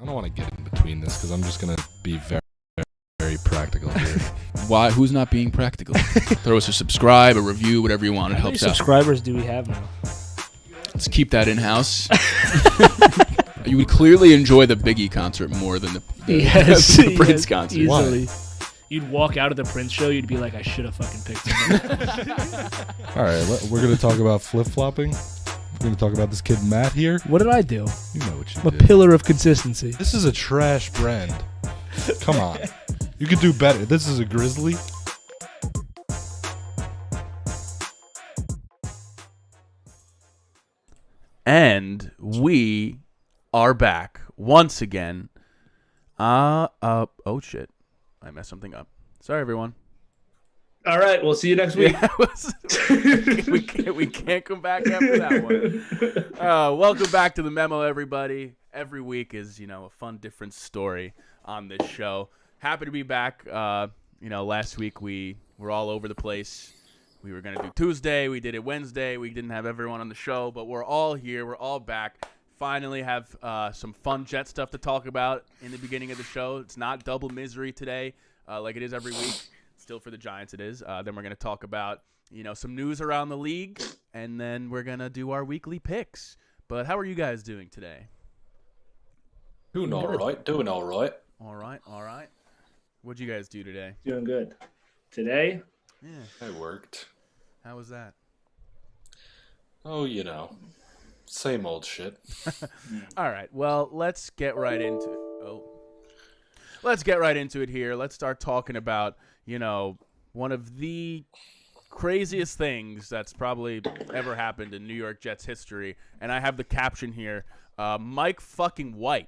I don't want to get in between this because I'm just gonna be very, very practical here. Why? Who's not being practical? Throw us a subscribe, a review, whatever you want. It How many helps out. subscribers do we have now? Let's keep that in house. You would clearly enjoy the Biggie concert more than the the Prince concert. Easily. You'd walk out of the Prince show, you'd be like, I should have fucking picked him. All right, we're gonna talk about flip-flopping. We're gonna talk about this kid Matt here. What did I do? You know what you I'm a did. pillar of consistency. This is a trash brand. Come on, you could do better. This is a Grizzly. And we are back once again. Oh shit. I messed something up. Sorry, everyone. All right, we'll see you next week. We can't come back after that one. Welcome back to the memo, everybody. Every week is, a fun, different story on this show. Happy to be back. Last week we were all over the place. We were going to do Tuesday. We did it Wednesday. We didn't have everyone on the show, but we're all here. We're all back. Finally have some fun Jet stuff to talk about in the beginning of the show. It's not double misery today like it is every week. Still for the Giants it is. Then we're going to talk about, some news around the league, and then we're going to do our weekly picks. But how are you guys doing today? Doing all right. All right. What'd you guys do today? Doing good. Today? Yeah. I worked. How was that? Oh, same old shit. All right. Well, let's get right into Let's get right into it here. Let's start talking about, one of the craziest things that's probably ever happened in New York Jets history. And I have the caption here. Mike fucking White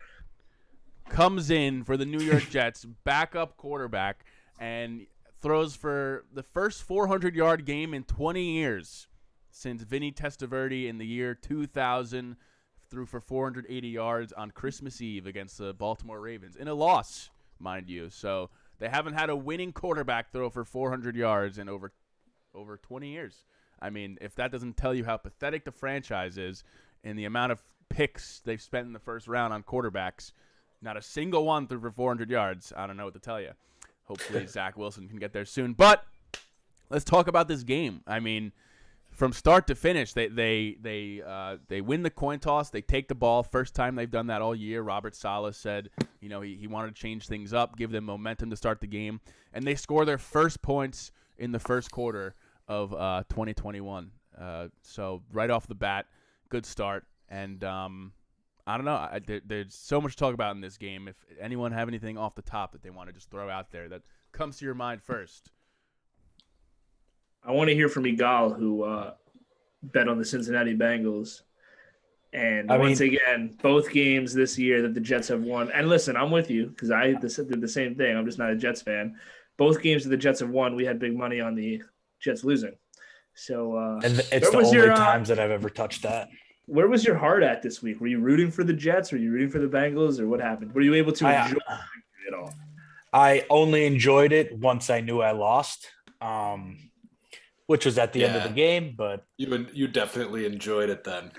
comes in for the New York Jets, backup quarterback, and throws for the first 400-yard game in 20 years since Vinny Testaverde in the year 2000 threw for 480 yards on Christmas Eve against the Baltimore Ravens in a loss, mind you. So they haven't had a winning quarterback throw for 400 yards in over 20 years. I mean, if that doesn't tell you how pathetic the franchise is and the amount of picks they've spent in the first round on quarterbacks, not a single one threw for 400 yards. I don't know what to tell you. Hopefully Zach Wilson can get there soon. But let's talk about this game. I mean, from start to finish, they win the coin toss. They take the ball. First time they've done that all year. Robert Saleh said, he wanted to change things up, give them momentum to start the game. And they score their first points in the first quarter of 2021. So right off the bat, good start. And I don't know. There's so much to talk about in this game. If anyone have anything off the top that they want to just throw out there that comes to your mind first. I want to hear from Igal, who bet on the Cincinnati Bengals. And once again, both games this year that the Jets have won. And listen, I'm with you because I did the same thing. I'm just not a Jets fan. Both games that the Jets have won, we had big money on the Jets losing. So and it's the only times that I've ever touched that. Where was your heart at this week? Were you rooting for the Jets? Were you rooting for the Bengals? Or what happened? Were you able to enjoy it all? I only enjoyed it once I knew I lost, which was at the end of the game. But you definitely enjoyed it then.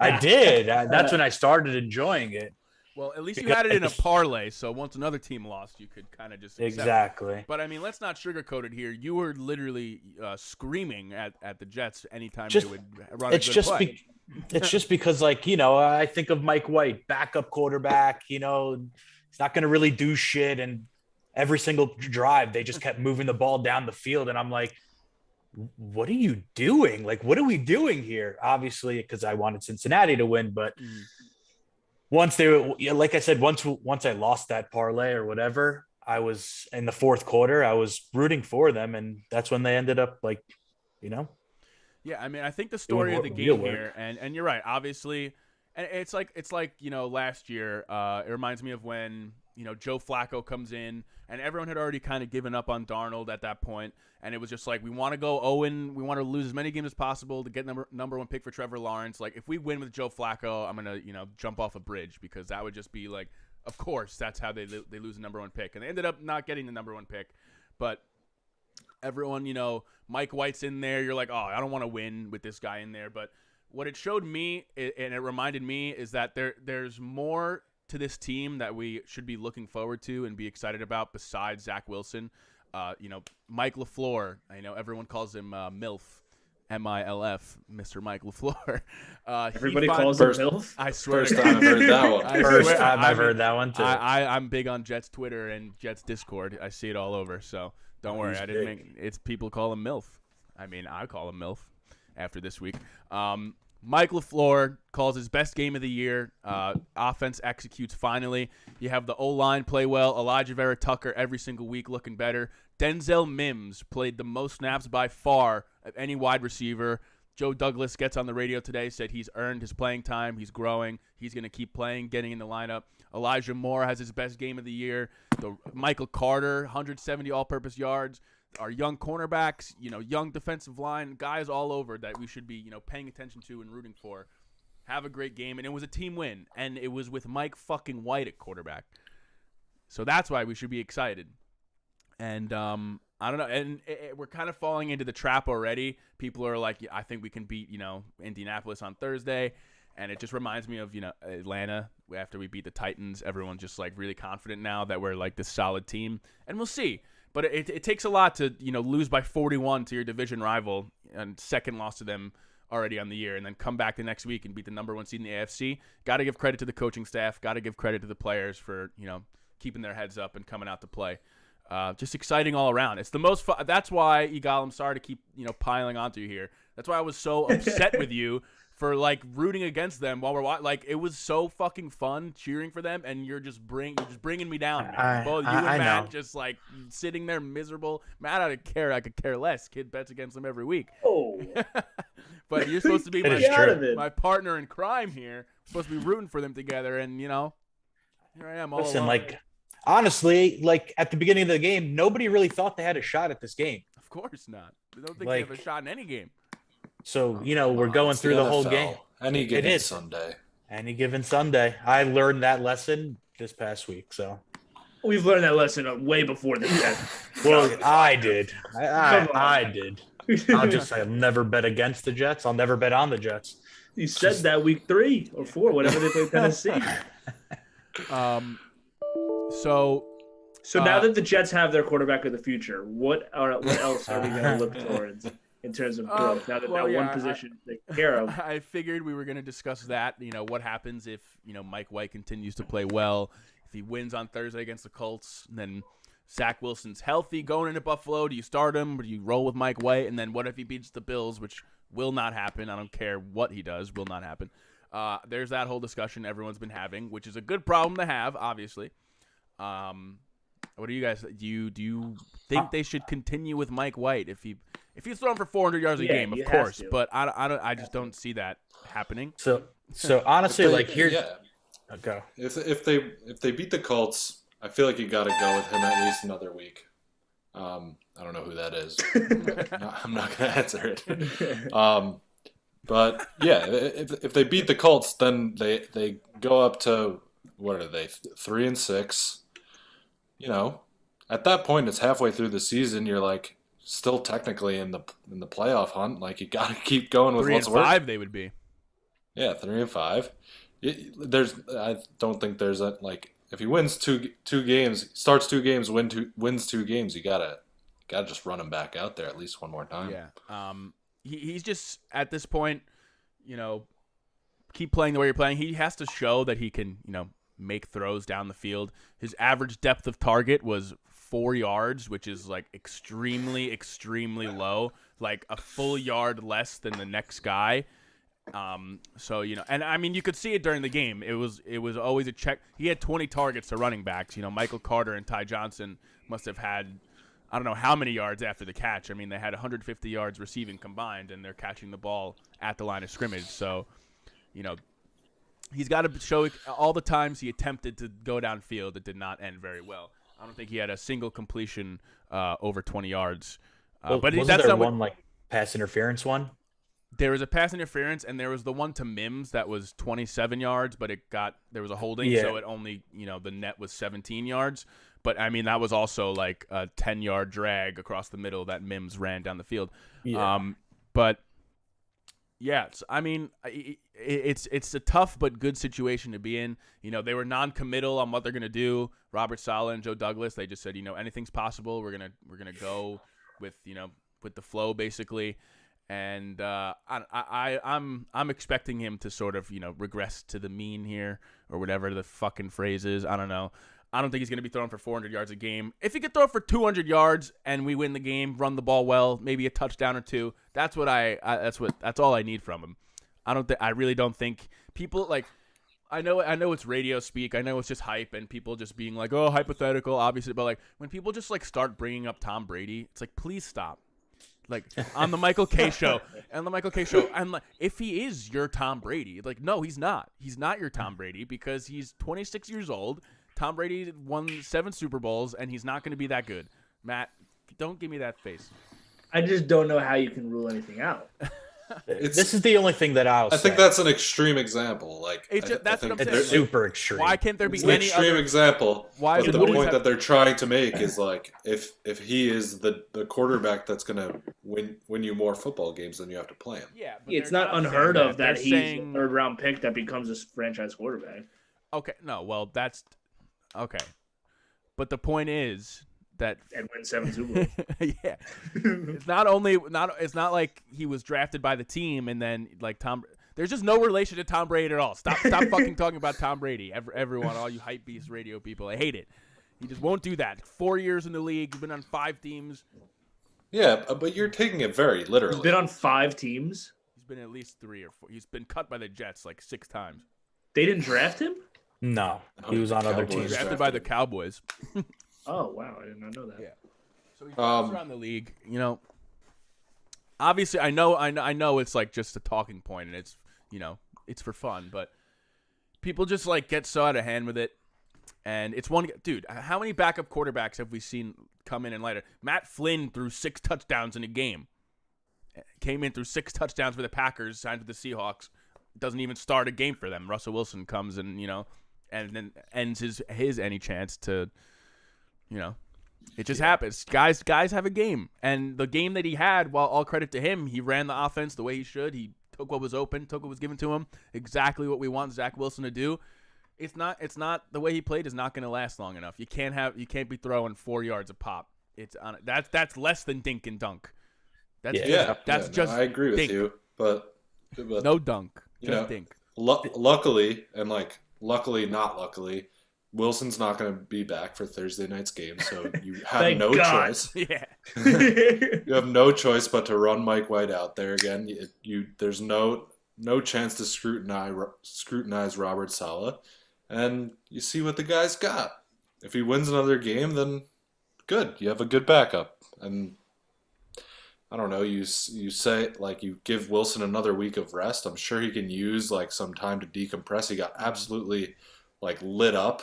I did. That's when I started enjoying it. Well, at least you had it in a parlay, so once another team lost, you could kind of just accept exactly. It. But I mean, let's not sugarcoat it here. You were literally screaming at the Jets anytime they would run a good play. It's just because, I think of Mike White, backup quarterback. He's not going to really do shit. And every single drive, they just kept moving the ball down the field, and I'm like, what are you doing? Like, what are we doing here? Obviously, because I wanted Cincinnati to win, but once like I said, once I lost that parlay or whatever, I was in the fourth quarter, I was rooting for them, and that's when they ended up Yeah, I mean, I think the story of the game here, and you're right, obviously, and it's like last year. It reminds me of when Joe Flacco comes in, and everyone had already kind of given up on Darnold at that point, and it was just like, we want to go 0-, we want to lose as many games as possible to get number one pick for Trevor Lawrence. Like, if we win with Joe Flacco, I'm gonna jump off a bridge, because that would just be like, of course, that's how they lose the number one pick, and they ended up not getting the number one pick, but. Everyone, Mike White's in there. You're like, oh, I don't want to win with this guy in there. But what it showed me, and it reminded me, is that there's more to this team that we should be looking forward to and be excited about besides Zach Wilson. Mike LaFleur. I know everyone calls him MILF. MILF, Mr. Mike LaFleur. Everybody calls him MILF? I swear. First time I've heard that one. First time I've heard that one too. I'm big on Jets Twitter and Jets Discord. I see it all over, so don't worry. I didn't make it's people call him MILF. I mean, I call him MILF after this week. Mike LaFleur calls his best game of the year. Offense executes finally. You have the O-line play well. Elijah Vera Tucker every single week looking better. Denzel Mims played the most snaps by far of any wide receiver. Joe Douglas gets on the radio today, said he's earned his playing time. He's growing. He's going to keep playing, getting in the lineup. Elijah Moore has his best game of the year. Michael Carter, 170 all-purpose yards. Our young cornerbacks, young defensive line, guys all over that we should be, paying attention to and rooting for. Have a great game. And it was a team win. And it was with Mike fucking White at quarterback. So that's why we should be excited. And I don't know. And we're kind of falling into the trap already. People are like, I think we can beat, Indianapolis on Thursday. And it just reminds me of, Atlanta after we beat the Titans. Everyone's just like really confident now that we're like this solid team. And we'll see. But it takes a lot to, lose by 41 to your division rival and second loss to them already on the year and then come back the next week and beat the number 1 seed in the AFC. Got to give credit to the coaching staff. Got to give credit to the players for, keeping their heads up and coming out to play. Just exciting all around. It's the most fun. That's why, Yigal, I'm sorry to keep, piling onto you here. That's why I was so upset with you for like rooting against them while we're watching. Like it was so fucking fun cheering for them, and you're just bringing me down. Both you and Matt just like sitting there miserable. Matt, I could care less. Kid bets against them every week. Oh, but you're supposed to be my partner in crime here. Supposed to be rooting for them together, and here I am. Listen, honestly, at the beginning of the game, nobody really thought they had a shot at this game. Of course not. I don't think they have a shot in any game. So, we're going through the whole game. Any given Sunday. Any given Sunday. I learned that lesson this past week, so. We've learned that lesson way before the Jets. Well, I did. I did. I'll just say I'll never bet against the Jets. I'll never bet on the Jets. You said that week 3 or 4, whatever they played Tennessee. So now that the Jets have their quarterback of the future, what else are we going to look towards in terms of growth? Now that one position is taken care of. I figured we were going to discuss that. What happens if Mike White continues to play well, if he wins on Thursday against the Colts, and then Zach Wilson's healthy going into Buffalo. Do you start him or do you roll with Mike White? And then what if he beats the Bills, which will not happen? I don't care what he does, will not happen. There's that whole discussion everyone's been having, which is a good problem to have, obviously. What do you guys do? You think they should continue with Mike White if he's throwing for 400 yards a game, of course? But I just don't see that happening. So honestly, go. If they beat the Colts, I feel like you got to go with him at least another week. I don't know who that is. I'm not going to answer it. But yeah, if they beat the Colts, then they go up to, what are they, 3-6. At that point, it's halfway through the season. You're like still technically in the playoff hunt. Like you got to keep going with what's working. 3-5 they would be. Yeah, 3-5. I don't think there's a if he wins two games, starts 2 games, wins 2 games, you gotta just run him back out there at least one more time. Yeah. He's just at this point, keep playing the way you're playing. He has to show that he can, make throws down the field. His average depth of target was 4 yards, which is extremely, extremely low, like a full yard less than the next guy. And I mean, you could see it during the game. It was always a check. He had 20 targets to running backs. Michael Carter and Ty Johnson must have had, I don't know how many yards after the catch. I mean, they had 150 yards receiving combined, and they're catching the ball at the line of scrimmage. So, he's got to show all the times he attempted to go downfield. It did not end very well. I don't think he had a single completion over 20 yards. But wasn't that's there one pass interference one? There was a pass interference, and there was the one to Mims that was 27 yards, but there was a holding, so it only, the net was 17 yards. But, I mean, that was also like a 10-yard drag across the middle that Mims ran down the field. Yeah. But, yeah, I mean, it's a tough but good situation to be in. You know, they were non-committal on what they're gonna do. Robert Saleh and Joe Douglas, they just said, you know, anything's possible. We're gonna go with, you know, with the flow basically. And I'm expecting him to sort of, you know, regress to the mean here or whatever the fucking phrase is. I don't know. I don't think he's going to be throwing for 400 yards a game. If he could throw for 200 yards and we win the game, run the ball well, maybe a touchdown or two, that's all I need from him. I really don't think people like. I know it's radio speak. I know it's just hype and people just being like, oh, hypothetical, obviously. But like when people just like start bringing up Tom Brady, it's like, please stop. Like on the Michael K show, and like, if he is your Tom Brady, like, no, he's not. He's not your Tom Brady because he's 26 years old. Tom Brady won 7 Super Bowls, and he's not going to be that good. Matt, don't give me that face. I just don't know how you can rule anything out. This is the only thing that I think that's an extreme example. Like that's what I'm saying. It's super extreme. Why can't there be It's an any extreme other example. Why is but it the always point have- that they're trying to make is like if he is the quarterback that's going to win you more football games than you have to play him. Yeah, but It's they're not unheard saying of that They're he's saying- a third-round pick that becomes a franchise quarterback. Okay, no, well, that's okay. But the point is that And win 7 Super Bowls. yeah, it's not like he was drafted by the team and then like Tom. There's just no relation to Tom Brady at all. Stop fucking talking about Tom Brady. Everyone, all you hype beast radio people, I hate it. He just won't do that. 4 years in the league, he's been on 5 teams. Yeah, but you're taking it very literally. He's been on 5 teams. He's been at least 3 or 4. He's been cut by the Jets like 6 times. They didn't draft him? No, he was on other Cowboys. teams. Drafted by the Cowboys. Oh, wow. I did not know that. Yeah. So he's around the league. You know, obviously, I know it's like just a talking point, and it's, you know, it's for fun, but people just like get so out of hand with it. And it's one dude. How many backup quarterbacks have we seen come in and later? Matt Flynn threw 6 touchdowns in a game. Came in through 6 touchdowns for the Packers, signed with the Seahawks. Doesn't even start a game for them. Russell Wilson comes and, you know, and then ends his any chance to, you know, it just happens. Guys have a game, and the game that he had, while all credit to him, he ran the offense the way he should. He took what was open, took what was given to him, exactly what we want Zach Wilson to do. It's not the way he played is not going to last long enough. You can't be throwing 4 yards a pop. It's on that's less than dink and dunk. That's just I agree with dink. you, but No dunk, you just know, dink. luckily, and like luckily, not luckily, Wilson's not going to be back for Thursday night's game, so you have Thank no God. choice. Yeah. You have no choice but to run Mike White out there again. There's no chance to scrutinize Robert Saleh, and you see what the guy's got. If he wins another game, then good. You have a good backup, and I don't know. You say like you give Wilson another week of rest. I'm sure he can use like some time to decompress. He got absolutely like lit up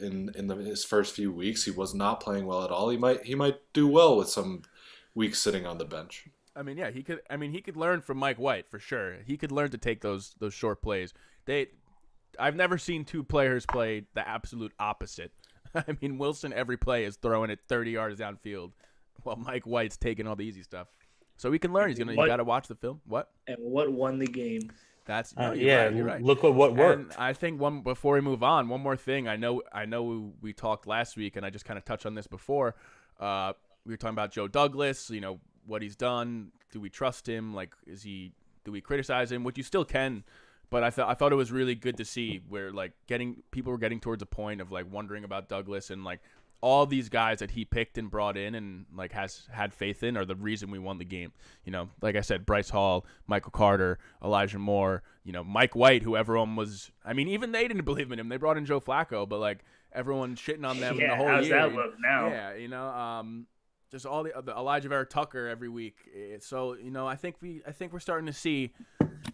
in his first few weeks. He was not playing well at all. He might do well with some weeks sitting on the bench. I mean, yeah, he could learn from Mike White for sure. He could learn to take those short plays. I've never seen 2 players play the absolute opposite. I mean, Wilson every play is throwing it 30 yards downfield, while Mike White's taking all the easy stuff. So he can learn. You got to watch the film. What? And what won the game? That's You're right. Look at what And worked. I think before we move on, one more thing. I know we talked last week, and I just kind of touched on this before. We were talking about Joe Douglas. You know what he's done. Do we trust him? Like, do we criticize him? Which you still can. But I thought it was really good to see where like people were getting towards a point of like wondering about Douglas, and like all these guys that he picked and brought in and like has had faith in are the reason we won the game. You know, like I said, Bryce Hall, Michael Carter, Elijah Moore, you know, Mike White, who everyone was, I mean, even they didn't believe in him. They brought in Joe Flacco, but like everyone shitting on them the whole how's year. that look now? Yeah, you know, just all the Elijah Vera Tucker every week. So, you know, I think we're starting to see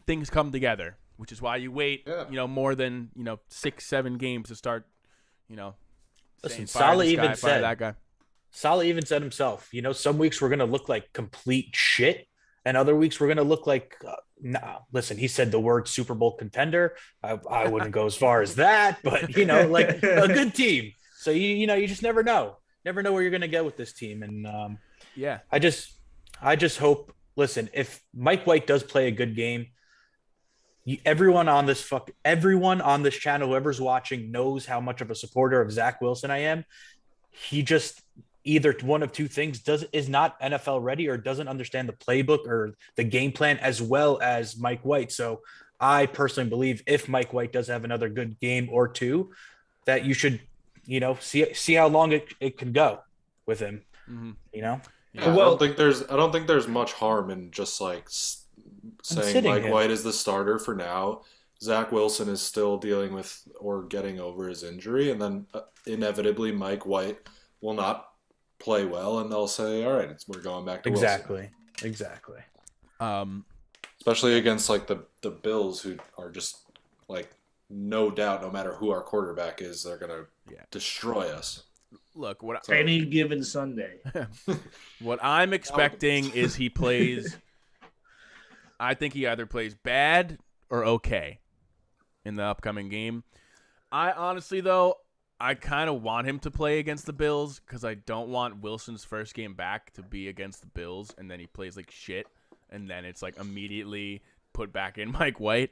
things come together, which is why you wait, you know, more than, you know, 6-7 games to start, you know. Listen, Saleh even said that guy. Saleh even said himself, you know, some weeks we're going to look like complete shit, and other weeks we're going to look like, nah. Listen, he said the word Super Bowl contender. I wouldn't go as far as that, but, you know, like a good team. So, you know, you just never know. Never know where you're going to get with this team. And yeah, I just hope, listen, if Mike White does play a good game, everyone on this channel, whoever's watching, knows how much of a supporter of Zach Wilson I am. He just either one of two things is not NFL ready or doesn't understand the playbook or the game plan as well as Mike White. So I personally believe if Mike White does have another good game or two, that you should, see how long it can go with him. Mm-hmm. Yeah, I don't think there's much harm in just like saying Mike White is the starter for now. Zach Wilson is still dealing with or getting over his injury, and then inevitably Mike White will not play well, and they'll say, "All right, we're going back to Wilson." Exactly. Especially against like the Bills, who are just like no doubt, no matter who our quarterback is, they're gonna destroy us. Look, any given Sunday. What I'm expecting is he plays. I think he either plays bad or okay in the upcoming game. I honestly, though, I kind of want him to play against the Bills because I don't want Wilson's first game back to be against the Bills and then he plays like shit and then it's like immediately put back in Mike White.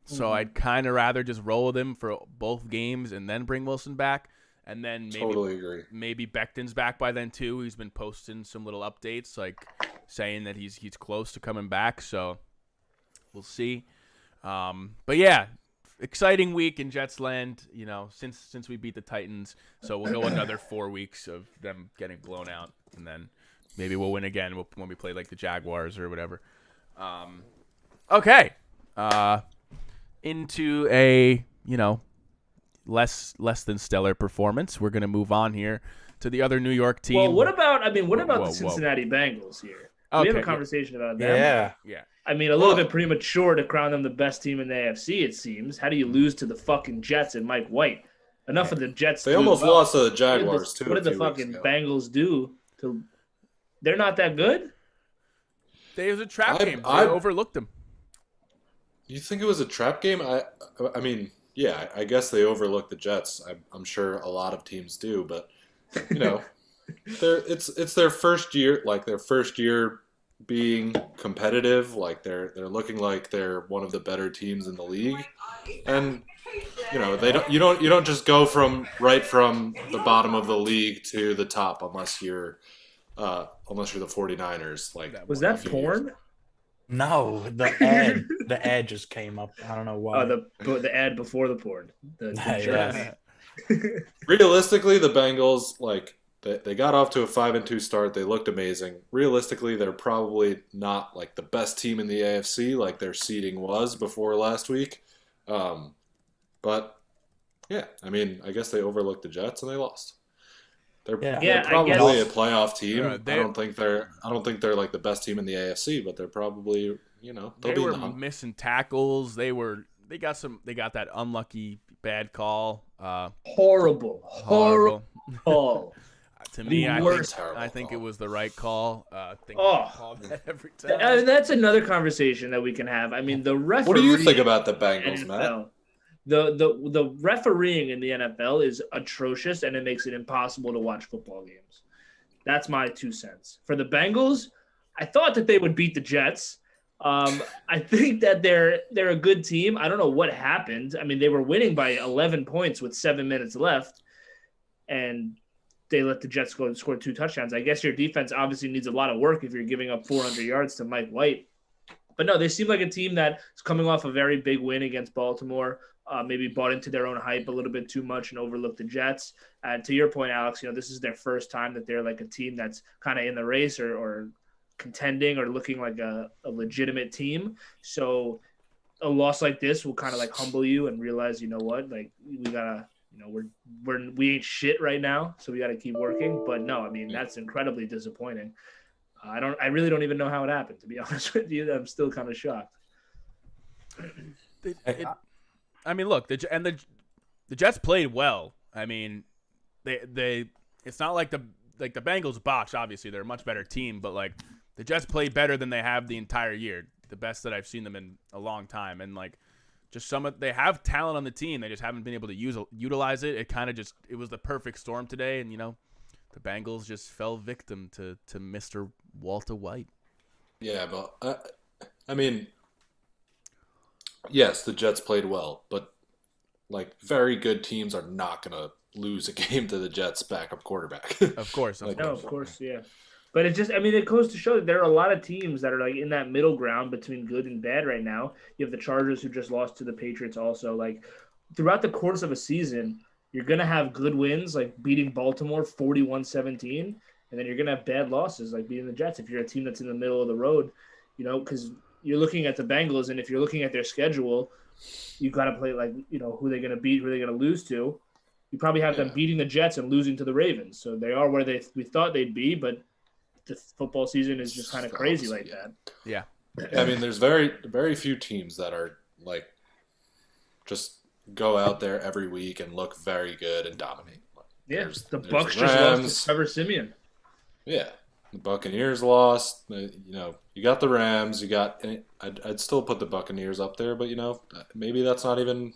So I'd kind of rather just roll with him for both games and then bring Wilson back. And then maybe Becton's back by then too. He's been posting some little updates like saying that he's close to coming back. So we'll see. But yeah, exciting week in Jets land, since we beat the Titans. So we'll go another 4 weeks of them getting blown out. And then maybe we'll win again when we play like the Jaguars or whatever. Okay. Into a, less than stellar performance. We're going to move on here to the other New York team. Well, what about the Cincinnati Bengals here? We have a conversation about them. Yeah. I mean, a little bit premature to crown them the best team in the AFC, it seems. How do you lose to the fucking Jets and Mike White? Enough of the Jets. They almost lost to the Jaguars, too. What did the fucking Bengals do? They're not that good? It was a trap game. They overlooked them. You think it was a trap game? I mean, yeah, I guess they overlooked the Jets. I'm sure a lot of teams do, but it's their first year, being competitive. Like they're looking like they're one of the better teams in the league, and you don't just go from the bottom of the league to the top unless you're the 49ers. Like, was that porn? No, the ad just came up. I don't know why. The ad before the porn. Realistically, the Bengals, they got off to a 5-2 start. They looked amazing. Realistically, they're probably not like the best team in the AFC, like their seeding was before last week. But yeah, I mean, I guess they overlooked the Jets and they lost. They're probably a playoff team. I don't think they're like the best team in the AFC, but they're probably they'll be in the hunt. Missing tackles. They got that unlucky bad call. Horrible. To me, I think it was the right call. Called that every time. That's another conversation that we can have. I mean, the referee. What do you think about the Bengals, Matt? The refereeing in the NFL is atrocious, and it makes it impossible to watch football games. That's my 2 cents. For the Bengals, I thought that they would beat the Jets. I think that they're a good team. I don't know what happened. I mean, they were winning by 11 points with 7 minutes left, and they let the Jets score 2 touchdowns. I guess your defense obviously needs a lot of work if you're giving up 400 yards to Mike White. But no, they seem like a team that is coming off a very big win against Baltimore. Maybe bought into their own hype a little bit too much and overlooked the Jets. To your point, Alex, this is their first time that they're like a team that's kind of in the race or contending or looking like a legitimate team. So a loss like this will kind of like humble you and realize, what, like we gotta, we ain't shit right now, so we gotta keep working. But no, I mean that's incredibly disappointing. I really don't even know how it happened, to be honest with you. I'm still kind of shocked. I mean, look, the Jets played well. I mean, they it's not like the Bengals botched. Obviously, they're a much better team, but like the Jets played better than they have the entire year. The best that I've seen them in a long time, and like just they have talent on the team. They just haven't been able to utilize it. It was the perfect storm today, and the Bengals just fell victim to Mr. Walter White. Yeah, but I mean, yes, the Jets played well, but like very good teams are not gonna lose a game to the Jets' backup quarterback. Of course. Like, No, of course, yeah. But it just, I mean, it goes to show that there are a lot of teams that are like in that middle ground between good and bad right now. You have the Chargers who just lost to the Patriots also. Like throughout the course of a season, you're going to have good wins like beating Baltimore 41-17, and then you're going to have bad losses like beating the Jets if you're a team that's in the middle of the road, you know, because you're looking at the Bengals, and if you're looking at their schedule, you got to play like, you know, who they're going to beat, who they're going to lose to. You probably have them beating the Jets and losing to the Ravens. So they are where we thought they'd be, but the football season is just kind of crazy like that. Yeah. I mean, there's very, very few teams that are like just go out there every week and look very good and dominate. Yeah, There's the the Bucks just Rams. lost to Trevor Simeon. Yeah, the Buccaneers lost. You know, you got the Rams. You got. I'd still put the Buccaneers up there, but you know, maybe that's not even.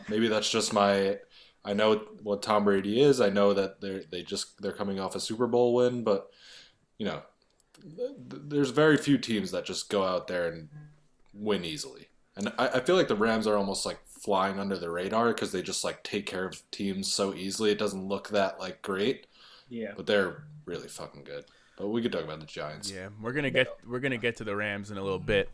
Maybe that's just my. I know what Tom Brady is. I know that they're coming off a Super Bowl win, but you know, there's very few teams that just go out there and win easily. And I feel like the Rams are almost like flying under the radar because they just like take care of teams so easily. It doesn't look that like great. Yeah. But they're really fucking good. But we could talk about the Giants. Yeah, we're gonna get to the Rams in a little bit.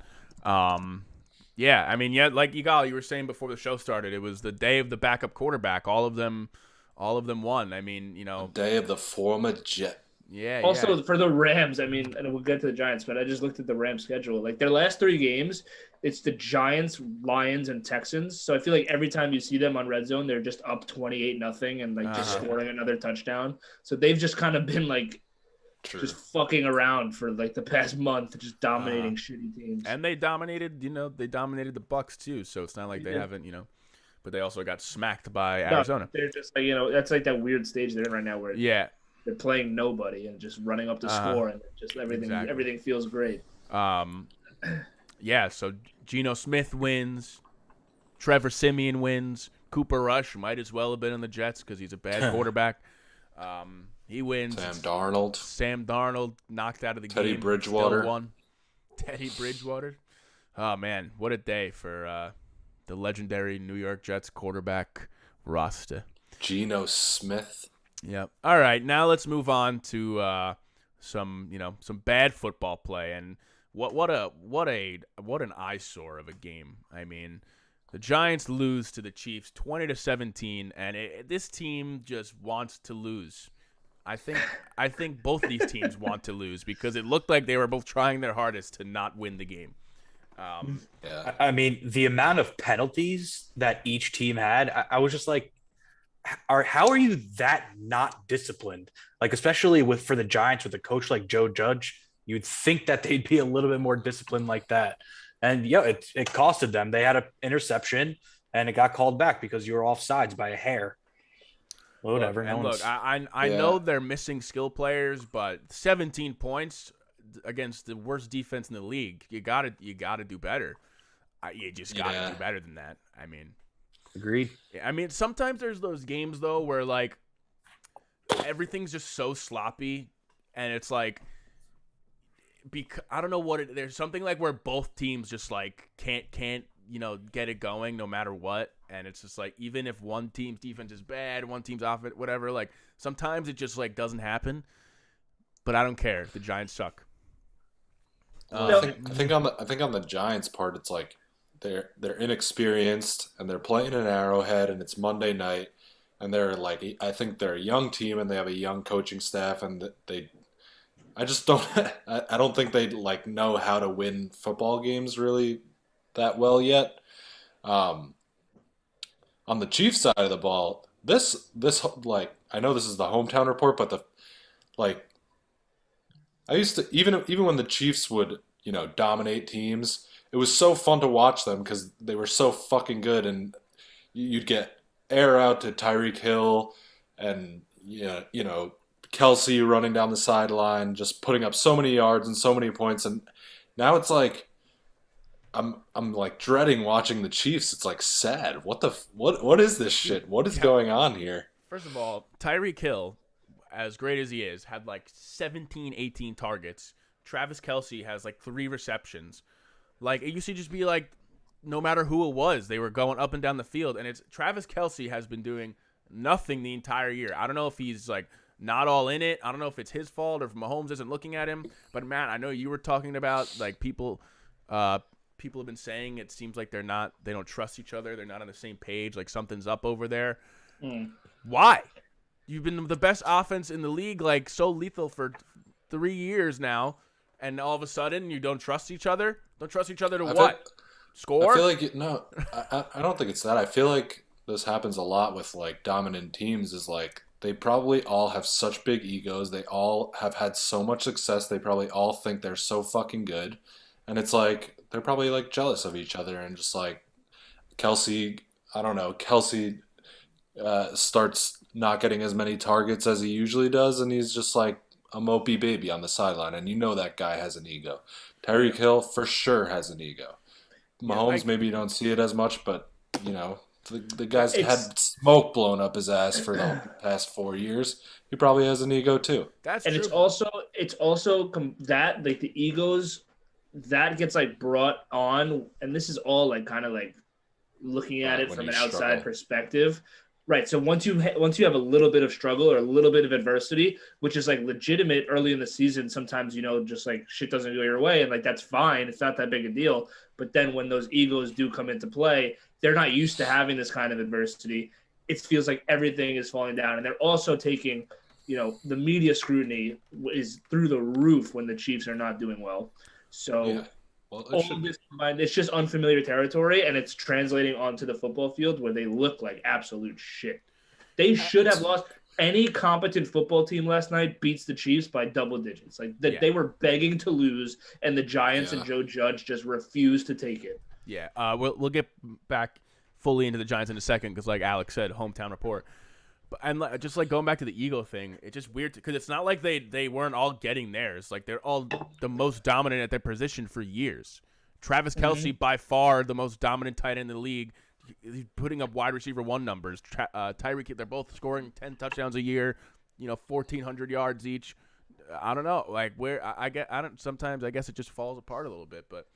Yeah, I mean, like you were saying before the show started, it was the day of the backup quarterback. All of them won. I mean, you know, The day of the former Jet. yeah. Also, yeah. for the Rams, I mean, and we'll get to the Giants, but I just looked at the Rams schedule. Like their last 3 games, it's the Giants, Lions, and Texans. So I feel like every time you see them on Red Zone, they're just up 28-0 and like just scoring another touchdown. So they've just kind of been like just fucking around for like the past month, just dominating shitty teams. And they dominated. You know, they dominated the Bucks too. So it's not like they haven't. You know, but they also got smacked by Arizona. They're just like, you know, that's like that weird stage they're in right now where Yeah. they're playing nobody and just running up the score and just everything feels great. Yeah, so Geno Smith wins, Trevor Simeon wins, Cooper Rush might as well have been on the Jets because he's a bad quarterback. He wins. Sam Darnold knocked out of the game. Teddy Bridgewater. Still won. Teddy Bridgewater. Oh man, what a day for the legendary New York Jets quarterback roster. Geno Smith. Yep. All right, now let's move on to some bad football play, and what an eyesore of a game. I mean, the Giants lose to the Chiefs 20-17, and this team just wants to lose. I think both these teams want to lose because it looked like they were both trying their hardest to not win the game. Yeah. I mean, the amount of penalties that each team had, I was just like, how are you that not disciplined? Like, especially for the Giants with a coach like Joe Judge, you'd think that they'd be a little bit more disciplined like that. And yeah, it costed them. They had an interception and it got called back because you were offsides by a hair. Whatever. Look, I know they're missing skill players, but 17 points against the worst defense in the league, you gotta do better. You just gotta do better than that. I mean. Agreed. I mean, sometimes there's those games though where like everything's just so sloppy, and it's like, I don't know what there's something like where both teams just like can't get it going no matter what, and it's just like even if one team's defense is bad, one team's off it, whatever. Like sometimes it just like doesn't happen, but I don't care. The Giants suck. I think on the Giants part, it's like. They're inexperienced and they're playing in Arrowhead and it's Monday night and they're like, I think they're a young team and they have a young coaching staff and I just don't I don't think they like know how to win football games really that well yet. On the Chiefs side of the ball, this like I know this is the hometown report, but I used to even when the Chiefs would dominate teams. It was so fun to watch them because they were so fucking good, and you'd get air out to Tyreek Hill, and Kelsey running down the sideline, just putting up so many yards and so many points. And now it's like I'm like dreading watching the Chiefs. It's like sad. What is this shit? What is going on here? First of all, Tyreek Hill, as great as he is, had like 17, 18 targets. Travis Kelsey has like 3 receptions. Like, it used to just be like no matter who it was, they were going up and down the field. And it's Travis Kelce has been doing nothing the entire year. I don't know if he's like not all in it. I don't know if it's his fault or if Mahomes isn't looking at him. But Matt, I know you were talking about like people have been saying it seems like they don't trust each other. They're not on the same page. Like something's up over there. Why? You've been the best offense in the league, like so lethal for 3 years now, and all of a sudden you don't trust each other. Don't trust each other to score? I feel like I don't think it's that. I feel like this happens a lot with like dominant teams. Is like they probably all have such big egos. They all have had so much success. They probably all think they're so fucking good, and it's like they're probably like jealous of each other and just like Kelce. I don't know. Kelce starts not getting as many targets as he usually does, and he's just like a mopey baby on the sideline, and you know that guy has an ego. Tyreek Hill for sure has an ego. Mahomes, maybe you don't see it as much, but you know the guy's had smoke blown up his ass for the past 4 years. He probably has an ego too. That's and true. it's also that like the egos that gets like brought on, and this is all like kind of like looking at it from an outside perspective. Right. So once you have a little bit of struggle or a little bit of adversity, which is like legitimate early in the season, sometimes, you know, just like shit doesn't go your way and like that's fine. It's not that big a deal. But then when those egos do come into play, they're not used to having this kind of adversity. It feels like everything is falling down. And they're also taking, you know, the media scrutiny is through the roof when the Chiefs are not doing well. So Yeah. Well, all this combined, it's just unfamiliar territory, and it's translating onto the football field where they look like absolute shit. They should have lost. Any competent football team last night beats the Chiefs by double digits. Like they were begging to lose, and the Giants and Joe Judge just refused to take it. Yeah, we'll get back fully into the Giants in a second because, like Alex said, hometown report. And just like going back to the ego thing, it's just weird because it's not like they weren't all getting theirs. Like they're all the most dominant at their position for years. Travis Kelce, by far the most dominant tight end in the league. He's putting up wide receiver 1 numbers. Tyreek, they're both scoring 10 touchdowns a year. You know, 1,400 yards each. I don't know, like where sometimes I guess it just falls apart a little bit, but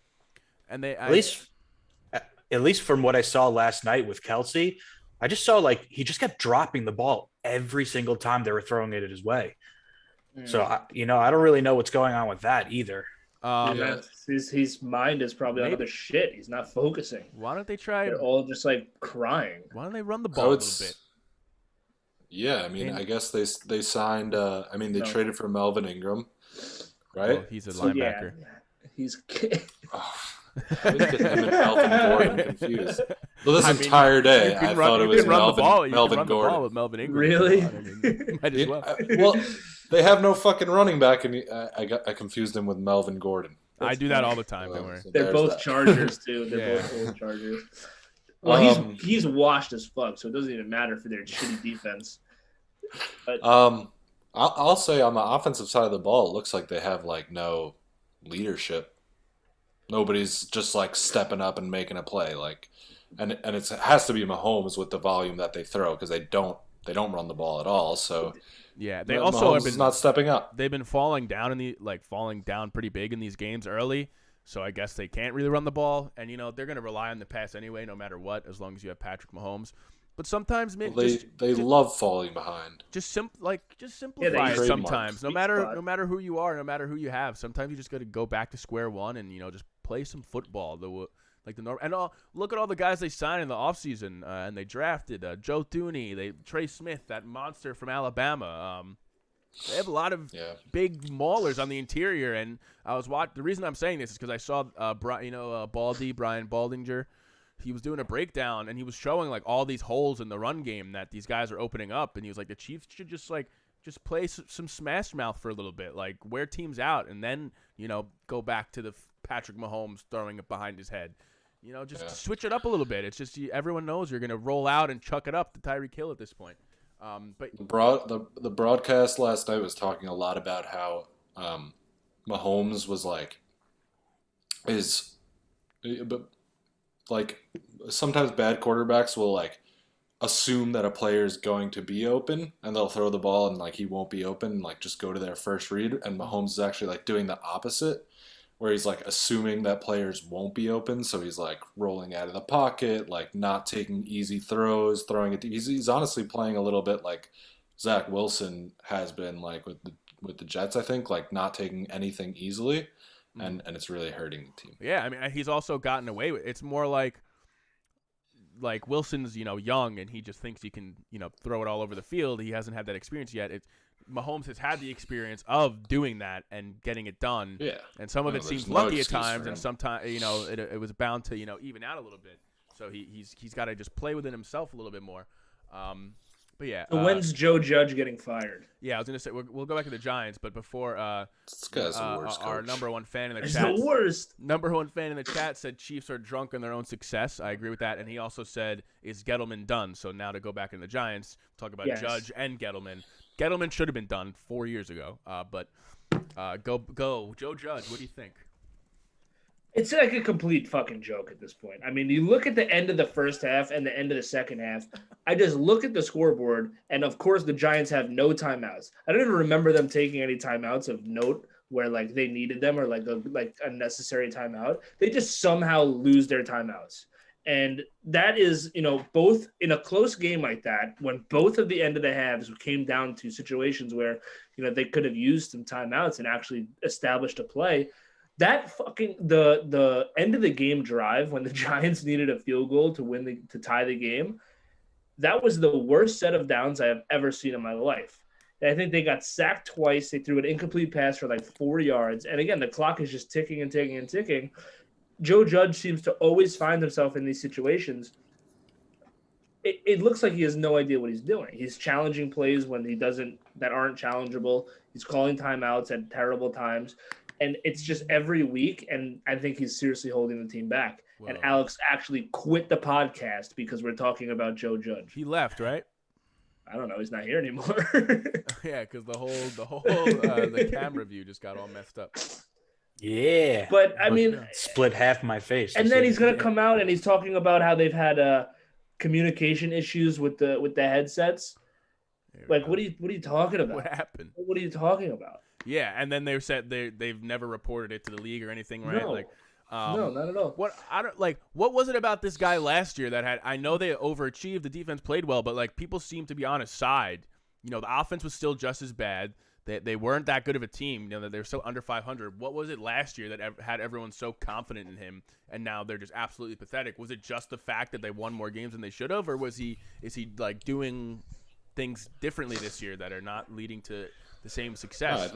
at least from what I saw last night with Kelce. I just saw like he just kept dropping the ball every single time they were throwing it his way. So, I don't really know what's going on with that either. His mind is probably on other shit. He's not focusing. Why don't they try? They're all just like crying. Why don't they run the ball a little bit? Yeah, I mean, I guess they signed. They traded for Melvin Ingram, right? Oh, he's a linebacker. Yeah, he's. I was getting him and Melvin Gordon confused. Well, this entire day, I thought it was Melvin Gordon. The ball with Melvin Ingram. Really? Might as well. Well, they have no fucking running back, and I confused him with Melvin Gordon. I do that all the time. Don't worry. So They're both Chargers too. They're both old Chargers. Well, he's washed as fuck, so it doesn't even matter for their shitty defense. But I'll say on the offensive side of the ball, it looks like they have like no leadership. Nobody's just like stepping up and making a play, like, and it has to be Mahomes with the volume that they throw because they don't run the ball at all. So yeah, they also have been not stepping up. They've been falling down falling down pretty big in these games early. So I guess they can't really run the ball, and they're going to rely on the pass anyway, no matter what, as long as you have Patrick Mahomes. But sometimes they love falling behind. Just simplify it sometimes. No Spot. matter who you are, no matter who you have. Sometimes you just got to go back to square one and just play some football. Look at all the guys they signed in the offseason, and they drafted Joe Thuney, Trey Smith, that monster from Alabama. They have a lot of big maulers on the interior, and I was the reason I'm saying this is because I saw Brian Baldinger. He was doing a breakdown, and he was showing like all these holes in the run game that these guys are opening up, and he was like, the Chiefs should just play some smash mouth for a little bit, like wear teams out, and then go back to the Patrick Mahomes throwing it behind his head. Switch it up a little bit. It's just everyone knows you're gonna roll out and chuck it up to Tyreek Hill at this point. But the broadcast last night was talking a lot about how Mahomes was sometimes bad quarterbacks will assume that a player is going to be open and they'll throw the ball and he won't be open and just go to their first read, and Mahomes is actually doing the opposite, where he's like assuming that players won't be open, so he's like rolling out of the pocket, like not taking easy throws, throwing it. He's honestly playing a little bit like Zach Wilson has been like with the Jets, I think, like not taking anything easily, and it's really hurting the team. Yeah, I mean, he's also gotten away with it. It's more like Wilson's, young, and he just thinks he can, throw it all over the field. He hasn't had that experience yet. Mahomes has had the experience of doing that and getting it done. Yeah. And some of it seems lucky at times, and sometimes, it was bound to, even out a little bit. So he's got to just play within himself a little bit more. But yeah. So when's Joe Judge getting fired? Yeah, I was gonna say we'll go back to the Giants, but before this guy's the worst our coach. number one fan in the It's chat, the worst. number one fan in the chat said Chiefs are drunk in their own success. I agree with that, and he also said, "Is Gettleman done?" So now to go back in the Giants, talk about Yes. Judge and Gettleman. Gettleman should have been done 4 years ago, but go Joe Judge. What do you think? It's like a complete fucking joke at this point. I mean, you look at the end of the first half and the end of the second half. I just look at the scoreboard, and of course, the Giants have no timeouts. I don't even remember them taking any timeouts of note where like they needed them or like a necessary timeout. They just somehow lose their timeouts, and that is, both in a close game like that, when both of the end of the halves came down to situations where they could have used some timeouts and actually established a play. That fucking the end of the game drive when the Giants needed a field goal to tie the game, that was the worst set of downs I have ever seen in my life. And I think they got sacked twice. They threw an incomplete pass for like 4 yards. And again, the clock is just ticking and ticking and ticking. Joe Judge seems to always find himself in these situations. It looks like he has no idea what he's doing. He's challenging plays when that aren't challengeable. He's calling timeouts at terrible times. And it's just every week, and I think he's seriously holding the team back. Whoa. And Alex actually quit the podcast because we're talking about Joe Judge. He left, right? I don't know. He's not here anymore. Yeah, because the camera view just got all messed up. Yeah. But, I mean, split half my face. and then he's going to come out and he's talking about how they've had communication issues with the headsets. Like, what are you talking about? What happened? What are you talking about? Yeah, and then they said they've never reported it to the league or anything, right? No. No, not at all. What was it about this guy last year that had? I know they overachieved. The defense played well, but like people seem to be on his side. The offense was still just as bad. They weren't that good of a team. That they were still under 500. What was it last year that had everyone so confident in him, and now they're just absolutely pathetic? Was it just the fact that they won more games than they should have, or is he like doing things differently this year that are not leading to the same success?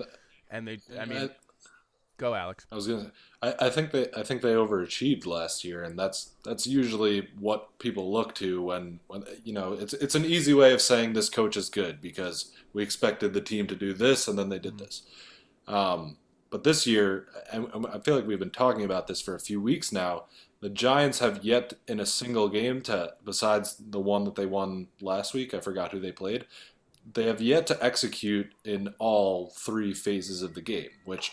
Go Alex. I was gonna. I think they overachieved last year, and that's usually what people look to when it's an easy way of saying this coach is good because we expected the team to do this and then they did this. But this year, and I feel like we've been talking about this for a few weeks now. The Giants have yet in a single game besides the one that they won last week. I forgot who they played. They have yet to execute in all three phases of the game, which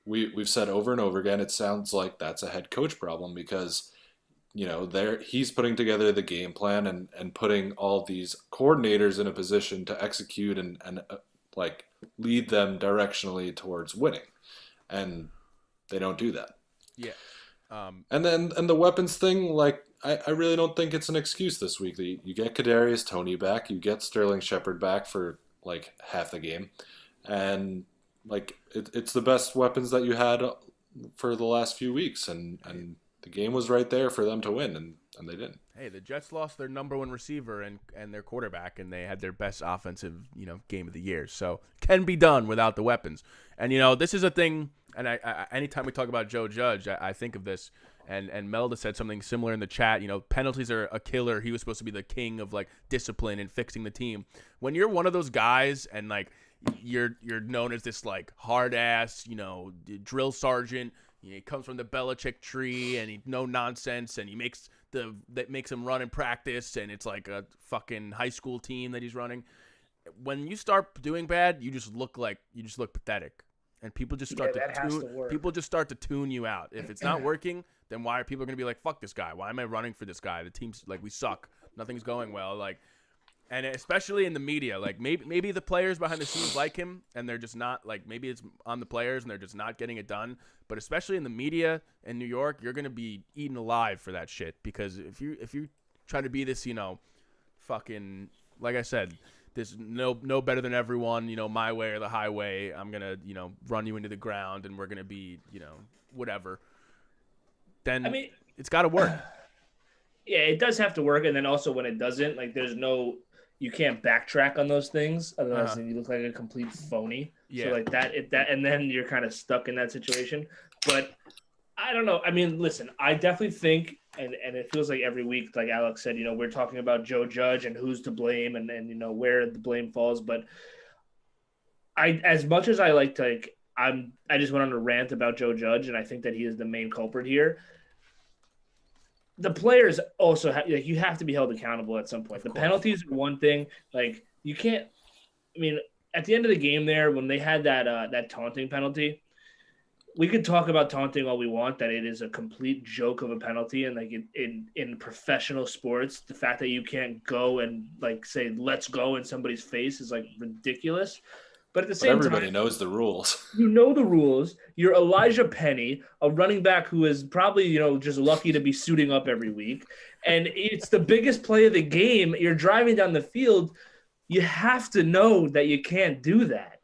we've said over and over again. It sounds like that's a head coach problem because, he's putting together the game plan and putting all these coordinators in a position to execute and lead them directionally towards winning, and they don't do that. Yeah. And the weapons thing, I really don't think it's an excuse this week. You get Kadarius Toney back, you get Sterling Shepard back for half the game, and it's the best weapons that you had for the last few weeks, and the game was right there for them to win, and they didn't. Hey, the Jets lost their number one receiver and their quarterback, and they had their best offensive game of the year. So can be done without the weapons. And this is a thing. And I anytime we talk about Joe Judge, I think of this. And Melda said something similar in the chat. Penalties are a killer. He was supposed to be the king of discipline and fixing the team. When you're one of those guys and you're known as this hard ass, drill sergeant. He comes from the Belichick tree and he no nonsense and he makes him run in practice and it's like a fucking high school team that he's running. When you start doing bad, you just look pathetic. And people just start to tune you out. If it's not working, then why are people going to be like, fuck this guy? Why am I running for this guy? The team's we suck. Nothing's going well. And especially in the media, like maybe the players behind the scenes like him, and they're just not like maybe it's on the players and they're just not getting it done. But especially in the media in New York, you're gonna be eaten alive for that shit because if you try to be this, fucking like I said, this no better than everyone, my way or the highway. I'm gonna run you into the ground and we're gonna be whatever. Then it's got to work. Yeah, it does have to work, and then also when it doesn't, like you can't backtrack on those things, otherwise then you look like a complete phony. Yeah. So like that, and then you're kind of stuck in that situation. But I don't know. I mean, listen, I definitely think, and it feels like every week, like Alex said, we're talking about Joe Judge and who's to blame, and where the blame falls. But as much as I like to, I just went on a rant about Joe Judge, and I think that he is the main culprit here. The players also you have to be held accountable at some point. The penalties are one thing. Like you can't. I mean, at the end of the game, there when they had that taunting penalty, we could talk about taunting all we want. That it is a complete joke of a penalty, and like in professional sports, the fact that you can't go and like say "let's go" in somebody's face is like ridiculous. But at the same time, everybody knows the rules. You know the rules. You're Elijah Penny, a running back who is probably, just lucky to be suiting up every week. And it's the biggest play of the game. You're driving down the field. You have to know that you can't do that.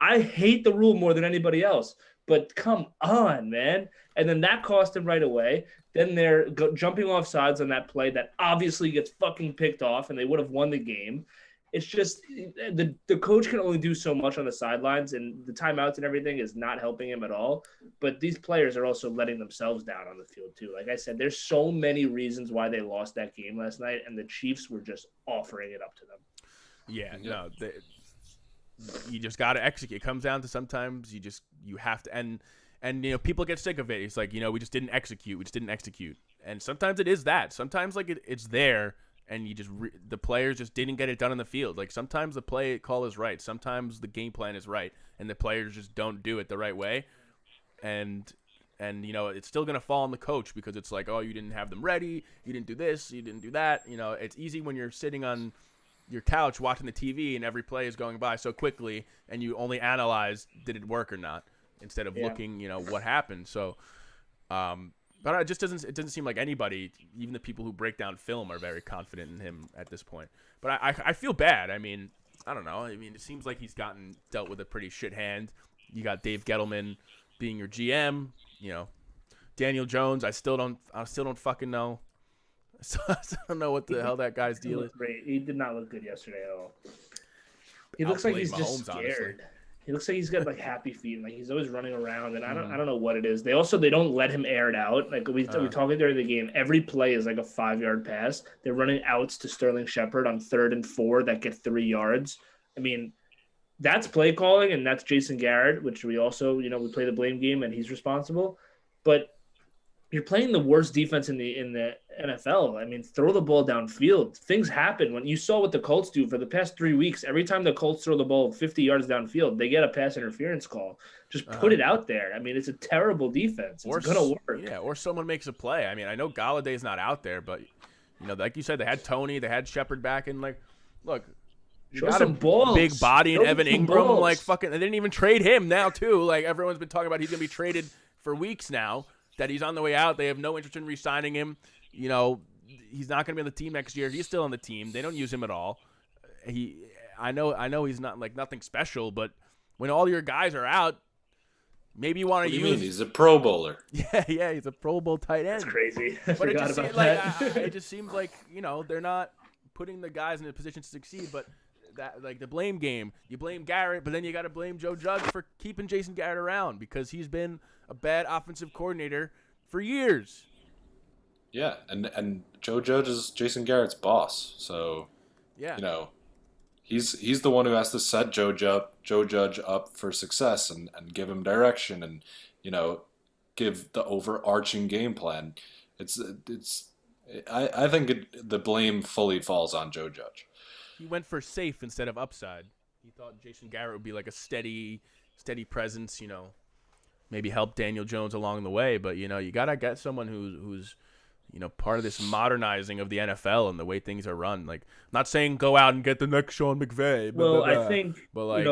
I hate the rule more than anybody else. But come on, man. And then that cost him right away. Then they're jumping off sides on that play that obviously gets fucking picked off, and they would have won the game. It's just the coach can only do so much on the sidelines, and the timeouts and everything is not helping him at all. But these players are also letting themselves down on the field too. Like I said, there's so many reasons why they lost that game last night, and the Chiefs were just offering it up to them. Yeah, no, you just got to execute. It comes down to sometimes you have to, and people get sick of it. It's like we just didn't execute. And sometimes it is that. Sometimes like it's there. And the players just didn't get it done on the field. Like sometimes the play call is right. Sometimes the game plan is right. And the players just don't do it the right way. And it's still going to fall on the coach because it's like, oh, you didn't have them ready. You didn't do this. You didn't do that. It's easy when you're sitting on your couch watching the TV and every play is going by so quickly and you only analyze, did it work or not, instead of looking, what happened. So, but it doesn't seem like anybody, even the people who break down film, are very confident in him at this point. But I feel bad. I mean, I don't know. I mean, it seems like he's dealt with a pretty shit hand. You got Dave Gettleman being your GM. Daniel Jones. I still don't fucking know. I don't know what the hell that guy's deal is. Great. He did not look good yesterday at all. He looks like he's just scared. Honestly. He looks like he's got like happy feet, and like he's always running around, and I don't know what it is. They don't let him air it out. Like we talked during the game, every play is like a 5-yard pass. They're running outs to Sterling Shepard on 3rd and 4 that get 3 yards. I mean, that's play calling, and that's Jason Garrett, which we also we play the blame game, and he's responsible. But you're playing the worst defense in the NFL. I mean, throw the ball downfield. Things happen. When you saw what the Colts do for the past 3 weeks, every time the Colts throw the ball 50 yards downfield, they get a pass interference call. Just put it out there. I mean, it's a terrible defense. It's going to work. Yeah, or someone makes a play. I mean, I know Galladay's not out there, but, like you said, they had Tony, they had Shepard back, and, like, look, you got some balls. Big body in Evan Ingram. Balls. Like, fucking, they didn't even trade him now, too. Like, everyone's been talking about he's going to be traded for weeks now. That he's on the way out. They have no interest in re-signing him. He's not going to be on the team next year. He's still on the team. They don't use him at all. I know he's not like nothing special, but when all your guys are out, maybe you want to use. What do you mean? He's a Pro Bowler. Yeah, he's a Pro Bowl tight end. That's crazy. But it just seems like they're not putting the guys in a position to succeed. But that like the blame game, you blame Garrett, but then you got to blame Joe Judge for keeping Jason Garrett around because he's been a bad offensive coordinator for years. Yeah, and Joe Judge is Jason Garrett's boss, so yeah, he's the one who has to set Joe Judge up for success and give him direction and give the overarching game plan. I think the blame fully falls on Joe Judge. He went for safe instead of upside. He thought Jason Garrett would be like a steady presence, maybe help Daniel Jones along the way. But you gotta get someone who's part of this modernizing of the NFL and the way things are run. Like, I'm not saying go out and get the next Sean McVay. Well, I think but like,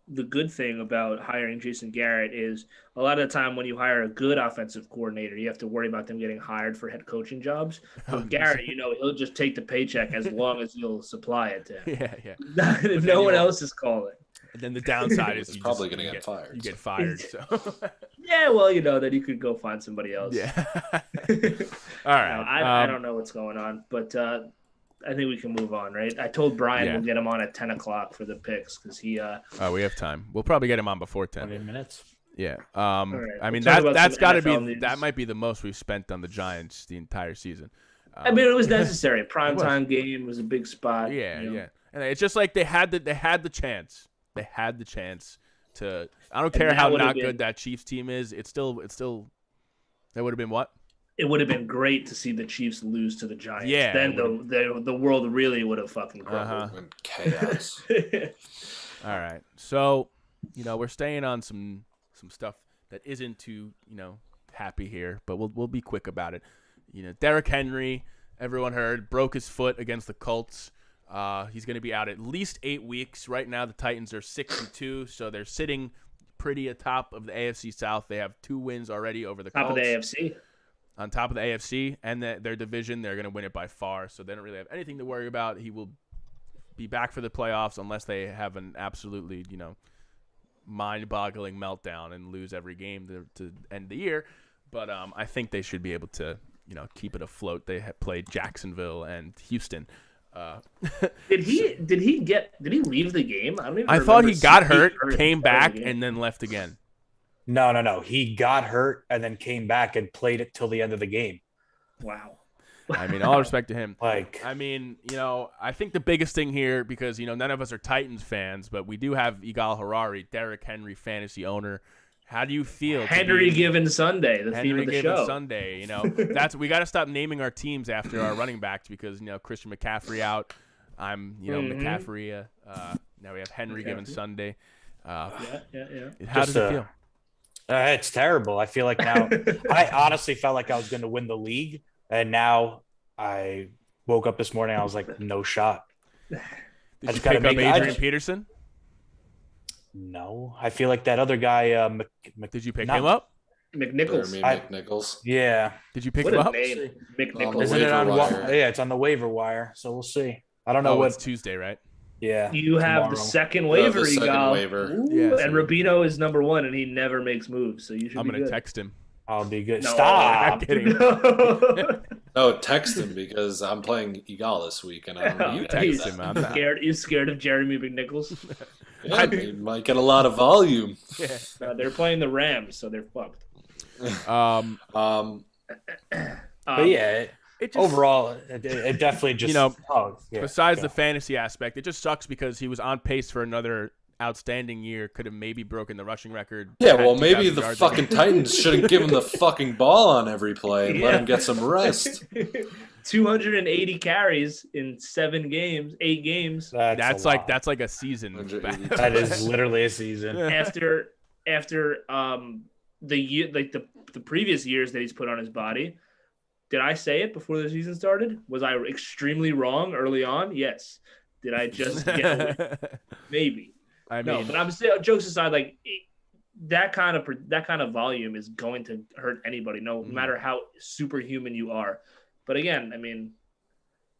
the good thing about hiring Jason Garrett is a lot of the time when you hire a good offensive coordinator, you have to worry about them getting hired for head coaching jobs. With Garrett, he'll just take the paycheck as long as you'll supply it to him. yeah. If no one else is calling. And then the downside is He's probably going to get fired. You get fired. So yeah, well, then you could go find somebody else. yeah. All right. I don't know what's going on, but I think we can move on, right? I told Brian we'll get him on at 10 o'clock for the picks because he. We have time. We'll probably get him on before 10. 20 minutes. Yeah. Right. I mean, We'll talk about that's some got to NFL be news. that might be the most we've spent on the Giants the entire season. I mean, it was necessary. Primetime game was a big spot. Yeah, and it's just like they had the chance. They had the chance to. I don't care how not good that Chiefs team is. It's still. That would have been what? It would have been great to see the Chiefs lose to the Giants. Yeah, then the world really would have fucking crumbled. And chaos. All right, so we're staying on some stuff that isn't too happy here, but we'll be quick about it. Derrick Henry, everyone heard, broke his foot against the Colts. He's going to be out at least 8 weeks. Right now, the Titans are 6-2, so they're sitting pretty atop of the AFC South. They have 2 wins already over the Colts. Top of the AFC. On top of the AFC and their division, they're going to win it by far, so they don't really have anything to worry about. He will be back for the playoffs unless they have an absolutely, mind-boggling meltdown and lose every game to end the year. But I think they should be able to, keep it afloat. They have played Jacksonville and Houston. Did he leave the game? I thought he got hurt, came back, and then left again. No. He got hurt and then came back and played it till the end of the game. Wow. I mean, all respect to him. I think the biggest thing here, because, none of us are Titans fans, but we do have Igal Harari, Derrick Henry fantasy owner. How do you feel? Henry Given Sunday, the theme of the show. Sunday, we got to stop naming our teams after our running backs because, Christian McCaffrey out. I'm, McCaffrey. Now we have Henry Given Sunday. Yeah. How does it feel? It's terrible. I feel like now I honestly felt like I was going to win the league, and now I woke up this morning. I was like, no shot. Did you pick up Adrian Peterson? No, I feel like that other guy. Did you pick him up? McNichols. McNichols. Yeah. Did you pick What him a up? name. McNichols. Isn't it on? Yeah, it's on the waiver wire. So we'll see. I don't know what. It's Tuesday, right? Yeah. You have tomorrow. the second waiver, The second Igal. waiver. Ooh, Yeah, and Rubino is number 1, and he never makes moves, so you should I'm be going to good. text him. I'll be good. No, Stop. I'm kidding. No, text him because I'm playing Egal this week, and I don't know. You how to do text that. him. I'm not. You scared of Jeremy McNichols? Yeah, he might get a lot of volume. Yeah. They're playing the Rams, so they're fucked. But yeah, It just, overall, it definitely just besides the fantasy aspect, it just sucks because he was on pace for another outstanding year. Could have maybe broken the rushing record. Yeah, had well, maybe 2,000 the yards. fucking Titans shouldn't give him the fucking ball on every play and let him get some rest. 280 carries in 8 games. That's like a season. 180. That is literally a season. after the year, like the previous years that he's put on his body. Did I say it before the season started? Was I extremely wrong early on? Yes. Did I just get away? Maybe. I mean, No, but I'm still, jokes aside, like that kind of volume is going to hurt anybody, no matter how superhuman you are. But again, I mean,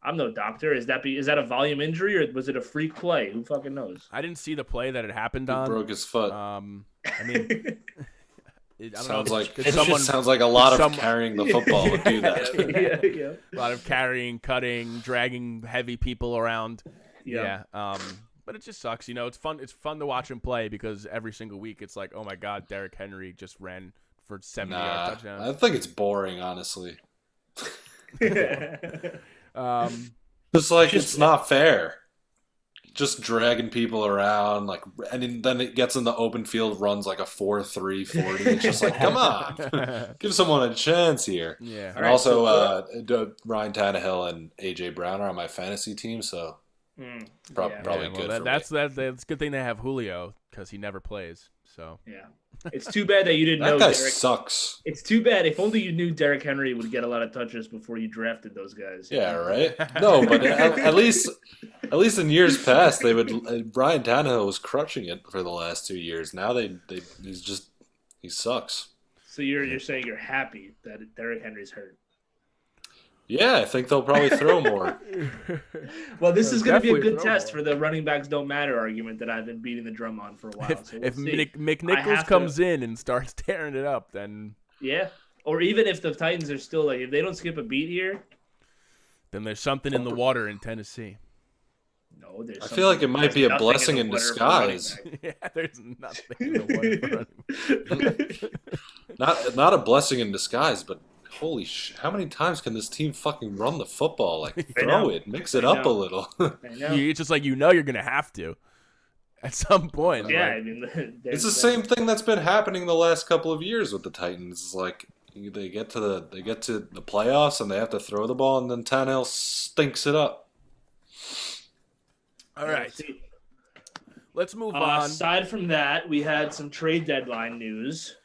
I'm no doctor. Is that a volume injury or was it a freak play? Who fucking knows? I didn't see the play that it happened He on. broke his foot. I mean, I don't Sounds know. like Could someone, sounds like a lot of someone- carrying the football would do that. yeah. a lot of carrying, cutting, dragging heavy people around. Yeah. But it just sucks. It's fun. It's fun to watch him play because every single week it's like, oh my God, Derrick Henry just ran for 70-yard Nah, touchdown. I think it's boring, honestly. It's not fair. Just dragging people around, and then it gets in the open field, runs like a 4.3 40. It's just like, come on, give someone a chance here. Yeah. And also, Ryan Tannehill and AJ Brown are on my fantasy team, so probably Yeah, good. well, For that's a good thing they have Julio because he never plays. So Yeah, it's too bad that you didn't That know guy Derek. sucks. It's too bad. If only you knew Derrick Henry would get a lot of touches before you drafted those guys. Yeah, right. No, but at least in years past, they would. Brian Tannehill was crushing it for the last 2 years. Now he sucks. So you're saying you're happy that Derrick Henry's hurt. Yeah, I think they'll probably throw more. Well, this is going to be a Definitely good throw test more. for the running backs don't matter argument that I've been beating the drum on for a while. So we'll if see. McNichols have comes in and starts tearing it up, then Yeah, or even if the Titans are still like, if they don't skip a beat here, there's something in the water in Tennessee. no, there's. I feel like it might be a nothing blessing in in the water for running disguise. back. Yeah, there's nothing in the water for running. Not a blessing in disguise, but holy how many times can this team fucking run the football? Like I throw know. it, mix it I up a know. little. I know. It's just like you're gonna have to at some point. Yeah, like- I mean, It's the same thing that's been happening the last couple of years with the Titans. It's like they get to the playoffs and they have to throw the ball, and then Tannehill stinks it up. All right, let's move on. Aside from that, we had some trade deadline news.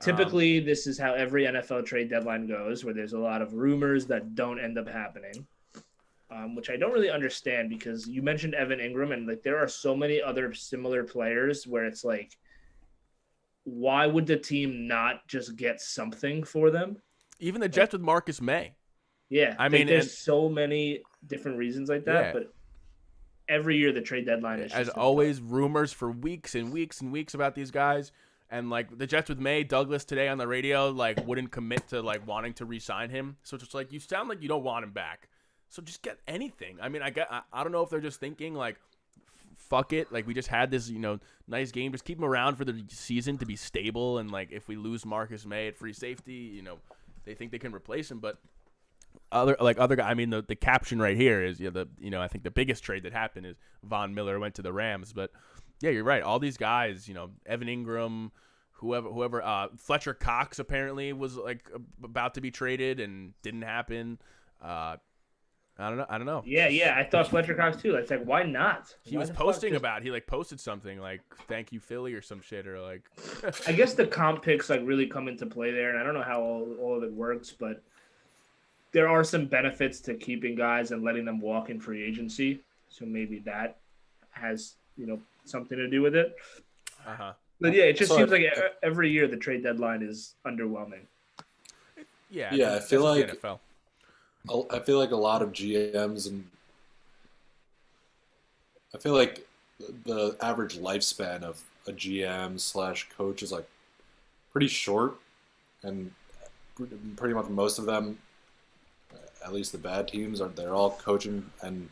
Typically, this is how every NFL trade deadline goes, where there's a lot of rumors that don't end up happening, which I don't really understand because you mentioned Evan Ingram, and like there are so many other similar players where it's like, why would the team not just get something for them? Even the Jets with Marcus May. Yeah, I mean, there's and- so many different reasons like that, Yeah. but every year the trade deadline is As just always, rumors for weeks and weeks and weeks about these guys. And like the Jets with May, Douglas today on the radio like wouldn't commit to like wanting to re-sign him. So it's just like you sound like you don't want him back. So just get anything. I mean, I don't know if they're just thinking like, fuck it. Like we just had this nice game. Just keep him around for the season to be stable. And like if we lose Marcus May at free safety, they think they can replace him. But other guy. I mean, the caption right here is I think the biggest trade that happened is Von Miller went to the Rams. But yeah, you're right. All these guys, Evan Ingram, whoever, Fletcher Cox apparently was like about to be traded and didn't happen. I don't know. Yeah. I thought Fletcher Cox too. It's like, why not? He Why was the fuck posting just- about. He like posted something like "Thank you Philly" or some shit or like. I guess the comp picks like really come into play there, and I don't know how all of it works, but there are some benefits to keeping guys and letting them walk in free agency. So maybe that has something to do with it. But yeah, it just So seems like every year the trade deadline is underwhelming. Yeah. Yeah, I feel that's like- the NFL. I feel like a lot of GMs and I feel like the average lifespan of a GM/coach is like pretty short, and pretty much most of them, at least the bad teams, they're all coaching and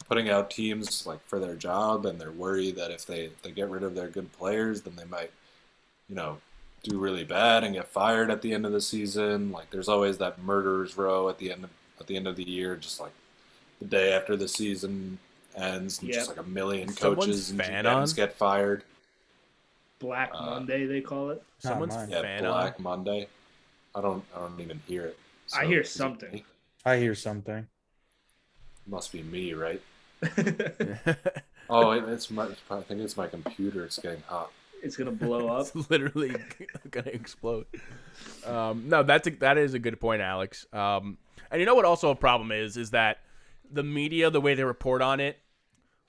putting out teams like for their job, and they're worried that if they get rid of their good players, then they might, do really bad and get fired at the end of the season. Like there's always that murderer's row at the end of the year, just like the day after the season ends, and just like a million coaches and fan GMs on? get fired. Black Monday, they call it. Someone's mine. Yeah, fan Black Monday. I don't even hear it. I hear is it something. me? I hear something. It must be me, right? on. Oh, I think it's my computer. It's getting hot. It's gonna blow up. It's literally gonna explode. No, that is a good point, Alex. And you know what? Also, a problem is that the media, the way they report on it.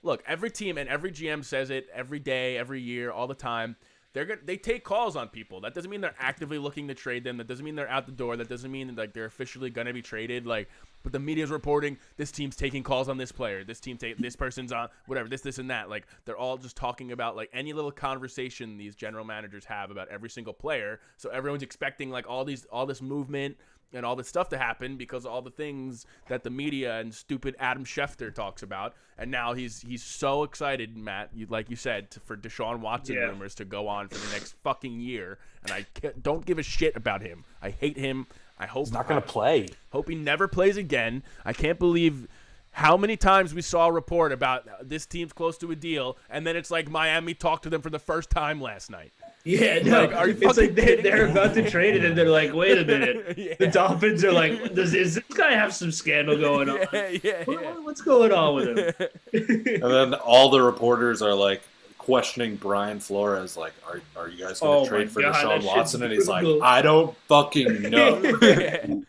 Look, every team and every GM says it every day, every year, all the time. They take calls on people. That doesn't mean they're actively looking to trade them. That doesn't mean they're out the door. That doesn't mean like they're officially gonna be traded. Like, but the media's reporting this team's taking calls on this player. This person's on whatever. This and that. Like they're all just talking about like any little conversation these general managers have about every single player. So everyone's expecting like all this movement and all this stuff to happen because of all the things that the media and stupid Adam Schefter talks about. And now he's so excited, Matt, like you said, for Deshaun Watson rumors to go on for the next fucking year. And I don't give a shit about him. I hate him. I hope He's not going to play. Hope he never plays again. I can't believe how many times we saw a report about this team's close to a deal, and then it's like Miami talked to them for the first time last night. Yeah, no, Like, are you it's fucking like kidding they're me? about to trade it, and they're like, "Wait a minute." Yeah. The Dolphins are like, "Does this guy have some scandal going on? Yeah. What's going on with him?" And then all the reporters are like questioning Brian Flores, like, are you guys going to trade for God, Deshaun that Watson? shit's And he's like, brutal. I don't fucking know.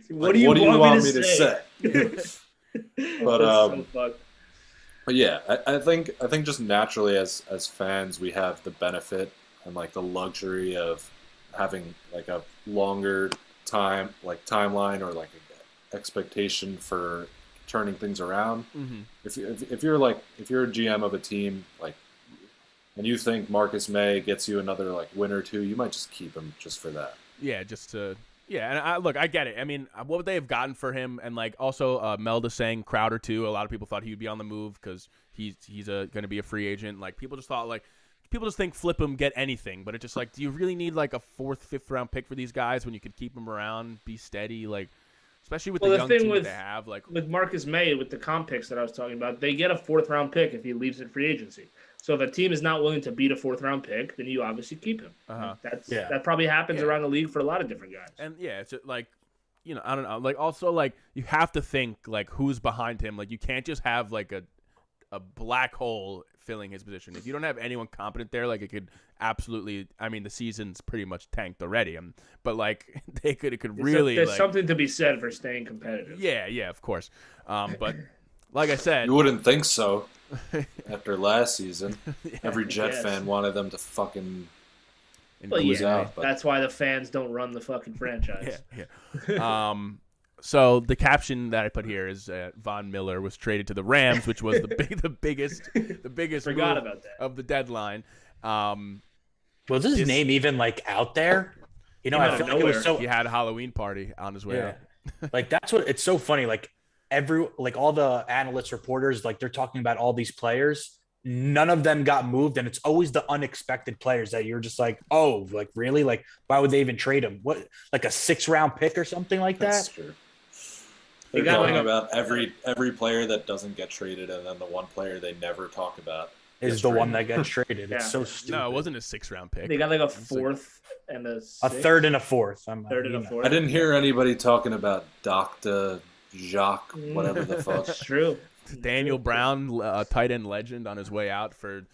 What do you want me to say? But That's so fucked. But yeah, I think just naturally as fans we have the benefit and like the luxury of having like a longer timeline or like an expectation for turning things around. Mm-hmm. If you're a GM of a team like, and you think Marcus May gets you another like win or two, you might just keep him just for that. Yeah, just to. Yeah, and I get it. I mean, what would they have gotten for him? And like also Melda saying Crowder too. A lot of people thought he would be on the move because he's going to be a free agent. Like people just think flip him, get anything. But it's just like, do you really need like a 4th, 5th round pick for these guys when you could keep them around, be steady, like especially with the young team that they have? Like with Marcus May with the comp picks that I was talking about, they get a 4th round pick if he leaves in free agency. So if a team is not willing to beat a 4th round pick, then you obviously keep him. That probably happens around the league for a lot of different guys. And yeah, it's like, you know, I don't know. Like also like you have to think like who's behind him. Like you can't just have like a black hole filling his position. If you don't have anyone competent there, like it could absolutely. I mean, the season's pretty much tanked already. But like it could really. There's something to be said for staying competitive. Yeah, of course. But like I said, you wouldn't think so. After last season, every Jet fan wanted them to fucking lose out. But that's why the fans don't run the fucking franchise. Yeah. So the caption that I put here is Von Miller was traded to the Rams, which was the biggest Forgot move about that. of the deadline. Was his name even like out there? You know, I feel like it was so. He had a Halloween party on his way out. Like that's what it's so funny. Like all the analysts, reporters, like they're talking about all these players. None of them got moved, and it's always the unexpected players that you're just like, oh, like really? Like why would they even trade him? What, like a 6th round pick or something like that? That's true. They're talking about every player that doesn't get traded, and then the one player they never talk about is the one that gets traded. It's so stupid. No, it wasn't a 6th round pick. They got like a 4th and a 6th. A 3rd and a 4th. Third and a 4th. I didn't hear anybody talking about Dr. Jacques, whatever the fuck. That's true. Daniel Brown, tight end legend, on his way out for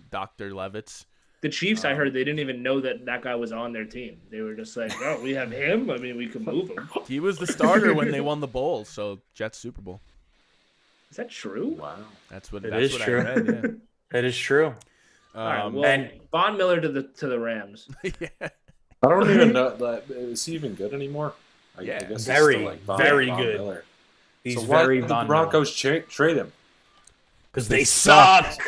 Dr. Levitz. The Chiefs, I heard they didn't even know that guy was on their team. They were just like, oh, we have him. I mean, we can move him. He was the starter when they won the bowl, so Jets Super Bowl. Is that true? Wow. That's what It I is true. read. It is true. All right, well, Von Miller to the Rams. Yeah. I don't even know. Is he even good anymore? I guess he's very, still like very Von good. Miller. He's So why very did the Von Broncos trade him? because they suck.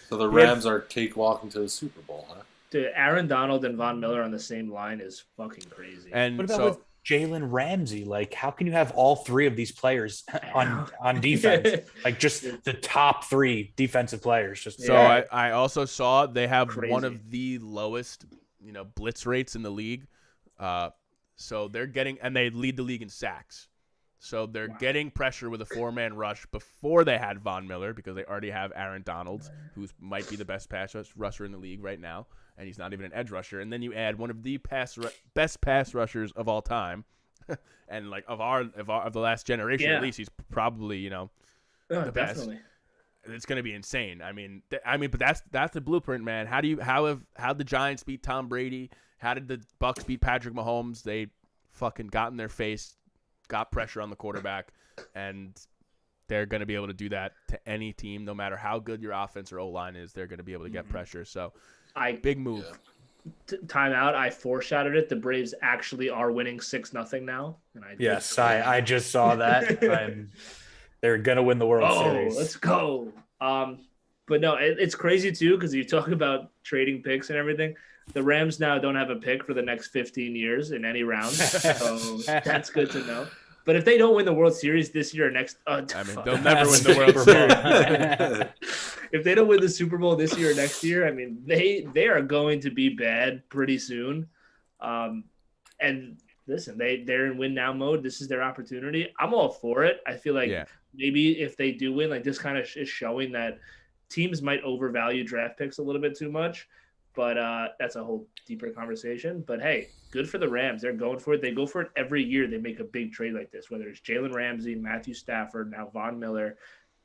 So the Rams are cakewalking to the Super Bowl, huh? Dude, Aaron Donald and Von Miller on the same line is fucking crazy. And What about so with Jalen Ramsey? Like, how can you have all 3 of these players on defense? Like, just the top 3 defensive players. Just So I also saw they have Crazy. one of the lowest, blitz rates in the league. So they're getting, and they lead the league in sacks. So they're getting pressure with a 4-man rush before they had Von Miller because they already have Aaron Donald, who might be the best pass rusher in the league right now, and he's not even an edge rusher. And then you add one of the best pass rushers of all time, and like of the last generation at least, he's probably the best. Definitely. It's going to be insane. I mean, but that's the blueprint, man. How the Giants beat Tom Brady? How did the Bucs beat Patrick Mahomes? They fucking got in their face, got pressure on the quarterback, and they're going to be able to do that to any team, no matter how good your offense or O-line is. They're going to be able to get pressure. So, big move. Timeout. I foreshadowed it. The Braves actually are winning 6-0 now. And I just saw that. They're going to win the World Series. Let's go. But no, it's crazy too because you talk about trading picks and everything. The Rams now don't have a pick for the next 15 years in any round, so that's good to know. But if they don't win the World Series this year or next, they'll never win the World Series. If they don't win the Super Bowl this year or next year, I mean, they are going to be bad pretty soon. And listen, they're in win now mode. This is their opportunity. I'm all for it. I feel like maybe if they do win, like this kind of is showing that teams might overvalue draft picks a little bit too much. But that's a whole deeper conversation. But, hey, good for the Rams. They're going for it. They go for it every year. They make a big trade like this, whether it's Jalen Ramsey, Matthew Stafford, now Von Miller.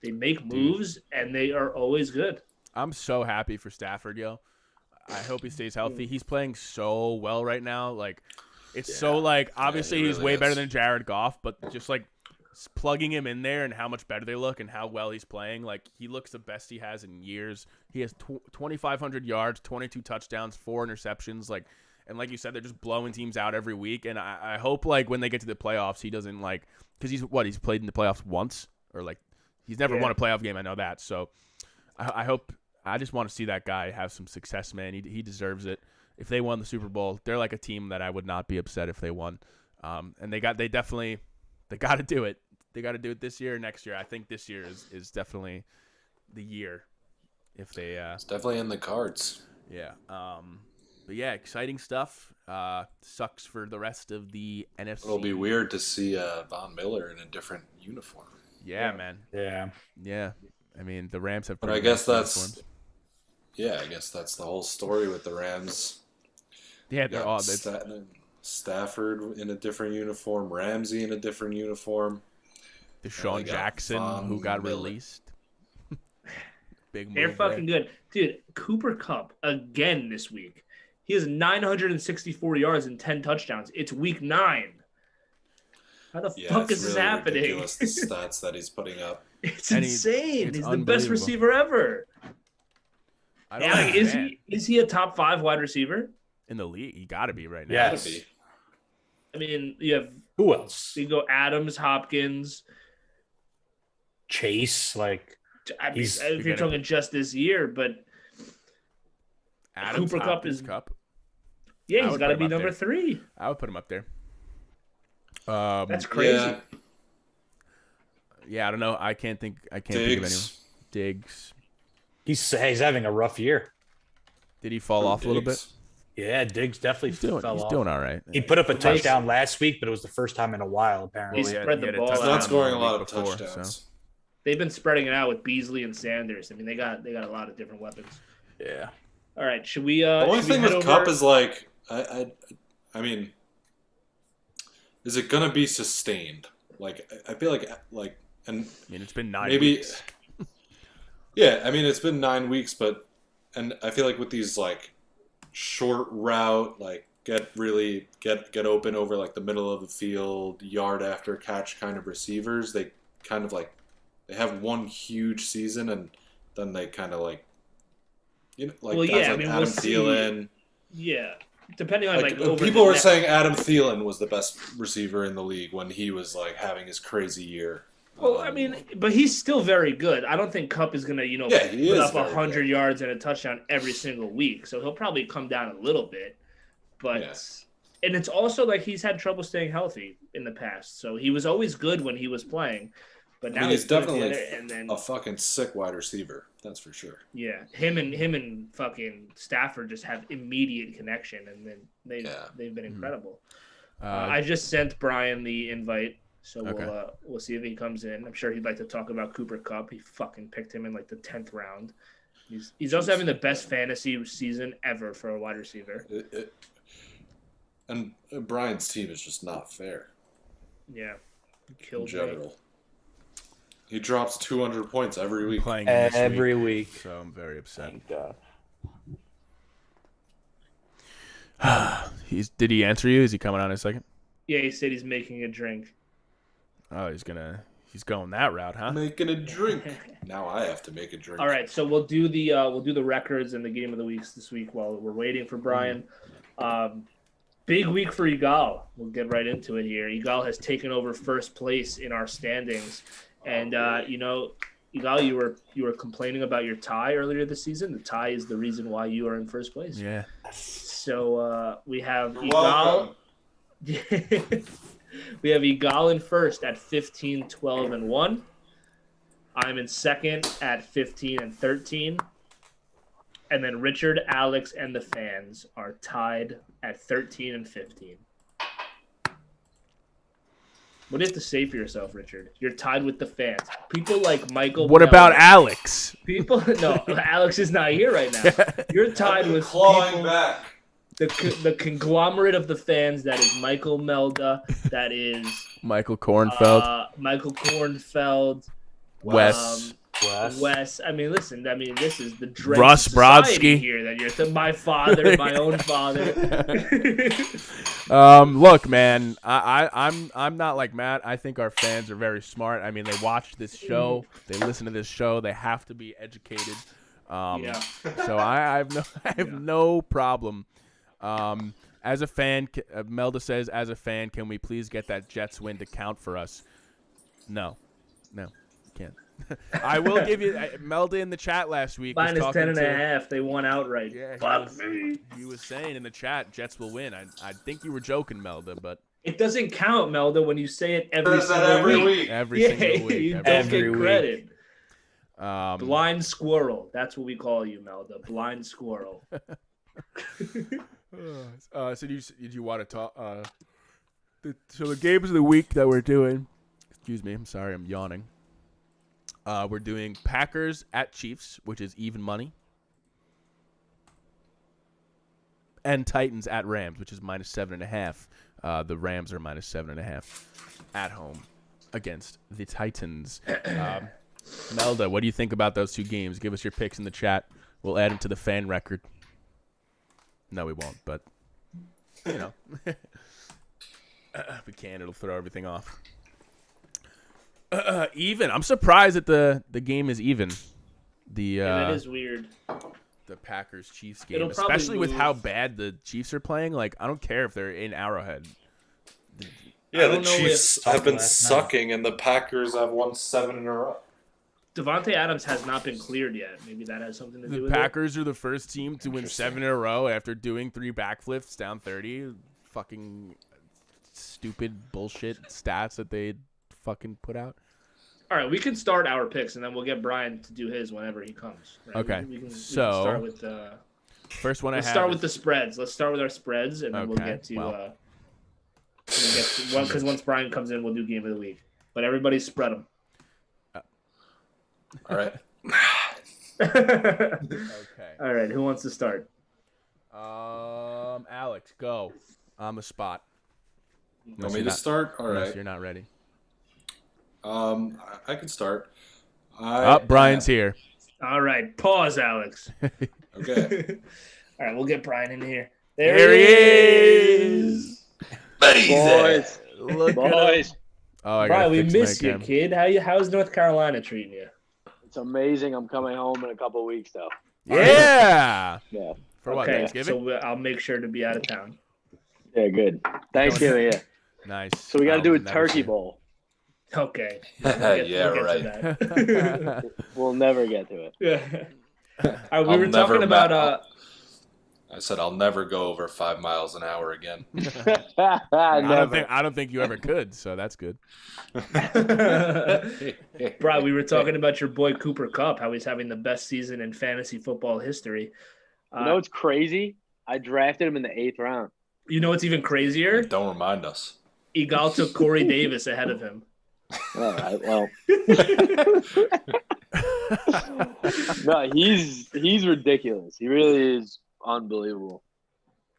They make moves, and they are always good. I'm so happy for Stafford, yo. I hope he stays healthy. He's playing so well right now. Like, it's so like obviously he he's really way is. better than Jared Goff, but just like plugging him in there and how much better they look and how well he's playing, like he looks the best he has in years. He has 2,500 yards, 22 touchdowns, 4 interceptions. Like, and like you said, they're just blowing teams out every week. And I hope like when they get to the playoffs, he doesn't like because he's played in the playoffs once or like he's never won a playoff game. I know that. So I hope. I just want to see that guy have some success, man. He deserves it. If they won the Super Bowl, they're like a team that I would not be upset if they won. And they got to do it. They got to do it this year or next year. I think this year is definitely the year. If they It's definitely in the cards. yeah. But yeah, exciting stuff. Sucks for the rest of the NFC. It'll be weird to see Von Miller in a different uniform. Yeah, man. Yeah. Yeah. I mean, the Rams have. But I pretty guess nice that's uniforms. I guess that's the whole story with the Rams. Yeah, they're Got all. Stafford in a different uniform, Ramsey in a different uniform. Deshaun they got Jackson, Von who got Miller. released. Big move. They're fucking there. good. Dude, Cooper Kupp again this week. He has 964 yards and 10 touchdowns. It's week 9. How the Yeah, fuck it's is this really happening? ridiculous, the stats that he's putting up. It's And insane. it's He's the best unbelievable. receiver ever. I don't Yeah, like, understand. is he a top 5 wide receiver? In the league? He got to be right now. Yeah. Gotta be. I mean, you have Who else? you go Adams, Hopkins. Chase. Like, I mean, He's- if you're talking just this year, but Adams, Cooper Kupp Hopkins, is- Kupp. yeah, I he's would got put to him be up number there. 3. I would put him up there. That's crazy. Yeah, Yeah, I don't know. I can't think of anyone. Diggs. Diggs. he's having a rough year. Did he fall off a little bit? Diggs. Yeah, Diggs definitely He's doing fell off. all right. He put up a Nice. touchdown last week, but it was the first time in a while, apparently. He's Well, spread the had a ball He's touchdown not scoring a the lot of week before, touchdowns. so. They've been spreading it out with Beasley and Sanders. I mean, they got a lot of different weapons. Yeah. All right, should we? The only should we thing head with over- Cup is like, I mean, is it gonna be sustained? Like, I feel like, and I mean, it's been 9 maybe, weeks. yeah. I mean, it's been 9 weeks, and I feel like with these like short route, like get open over like the middle of the field, yard after catch kind of receivers, they kind of like they have one huge season and then they kind of like, like Well, guys yeah, I like mean, Adam we'll see. Thielen. Yeah, depending on Like, over people the were next- saying Adam Thielen was the best receiver in the league when he was like having his crazy year. Well, I mean, but he's still very good. I don't think Cup is gonna, Yeah, he put is up very 100 good. yards and a touchdown every single week. So he'll probably come down a little bit. But Yeah. and it's also like he's had trouble staying healthy in the past. So he was always good when he was playing, but now I mean, he's good at the definitely other- and then a fucking sick wide receiver. That's for sure. yeah, him and fucking Stafford just have immediate connection, and then they've been incredible. I just sent Brian the invite, so Okay. we'll see if he comes in. I'm sure he'd like to talk about Cooper Kupp. He fucking picked him in like the 10th round. He's also having the best fantasy season ever for a wide receiver. And Brian's team is just not fair Yeah, he in killed me. general. He drops 200 points every week. Playing him this Every week, week. so I'm very upset. Thank God. Did he answer you? Is he coming on in a second? Yeah, he said he's making a drink. Oh, he's going that route, huh? Making a drink. Now I have to make a drink. All right, so we'll do the records and the game of the weeks this week while we're waiting for Brian. Big week for Igal. We'll get right into it here. Igal has taken over first place in our standings, and Igal, you were complaining about your tie earlier this season. The tie is the reason why you are in first place. Yeah. So we have You're Igal. welcome. We have Igal in first at 15, 12, and 1. I'm in second at 15 and 13. And then Richard, Alex, and the fans are tied at 13 and 15. What do you have to say for yourself, Richard? You're tied with the fans. People like Michael. What about Melnick- Alex? People? No, Alex is not here right now. You're tied with clawing people, back. the conglomerate of the fans. That is Michael Melda. That is Michael Kornfeld. Michael Kornfeld. Wes. Wes. I mean, listen. I mean, this is the dregs Russ of society Brodsky. here. That you're my father, my own father. Look, man, I'm not like Matt. I think our fans are very smart. I mean, they watch this show, they listen to this show, they have to be educated. Yeah. So I have no problem. As a fan, Melda says, as a fan, can we please get that Jets win to count for us? No, can't. I will give you Melda in the chat last week. was Minus talking 10.5. They won outright. Yeah, Fuck me. he was saying in the chat, Jets will win. I think you were joking, Melda, but It doesn't count, Melda, when you say it every Says that single every week. week. every Yeah, single week. you don't every get week. credit. Um, Blind squirrel. That's what we call you, Melda. Blind squirrel. so did you want to talk? So the games of the week that we're doing. Excuse me. I'm sorry. I'm yawning. We're doing Packers at Chiefs, which is even money, and Titans at Rams, which is minus 7.5. The Rams are minus 7.5 at home against the Titans. Melda, what do you think about those two games? Give us your picks in the chat. We'll add them to the fan record. No, we won't, but you know, if we can, it'll throw everything off. Even. I'm surprised that the game is even. That is weird. The Packers Chiefs game, It'll probably especially with move. how bad the Chiefs are playing. Like, I don't care if they're in Arrowhead. Yeah, I the don't know Chiefs if- have been last night. sucking, and the Packers have won 7 in a row. Devontae Adams has not been cleared yet. Maybe that has something to do The with Packers are the first team to win Interesting. 7 in a row after doing 3 backflips down 30. Fucking stupid bullshit stats that they fucking put out. it. All right, we can start our picks, and then we'll get Brian to do his whenever he comes. Right? Okay, We can so- start with First one let's I have. start with the spreads. Let's start with our spreads, and then we'll Okay, get to well. because once Brian comes in, we'll do game of the week. But everybody spread them. All right. Okay. All right, who wants to start? Alex, go on the spot. Want me to start? All Unless right. you're not ready. I can start. Brian's here. All right, pause, Alex. Okay. All right, we'll get Brian in here. There he is. Boys, Look at him. boys, Oh, I Brian, gotta we fix my miss you, cam. kid. How's North Carolina treating you? it's amazing. I'm coming home in a couple of weeks, though. Yeah. Yeah, For what, Okay, Thanksgiving? so I'll make sure to be out of town. yeah, good. Thanksgiving, yeah. Nice. So we got to I'll do a never turkey see- bowl. Okay. Yeah, right. Right. We'll never get to it. Yeah. All right, we I'll were never talking about I said I'll never go over 5 miles an hour again. Never. I don't think you ever could, so that's good. Brian, we were talking about your boy Cooper Kupp, how he's having the best season in fantasy football history. You know what's crazy? I drafted him in the 8th round. You know what's even crazier? Don't remind us. Egal took Corey Davis ahead of him. All right, well. No, he's ridiculous. He really is unbelievable.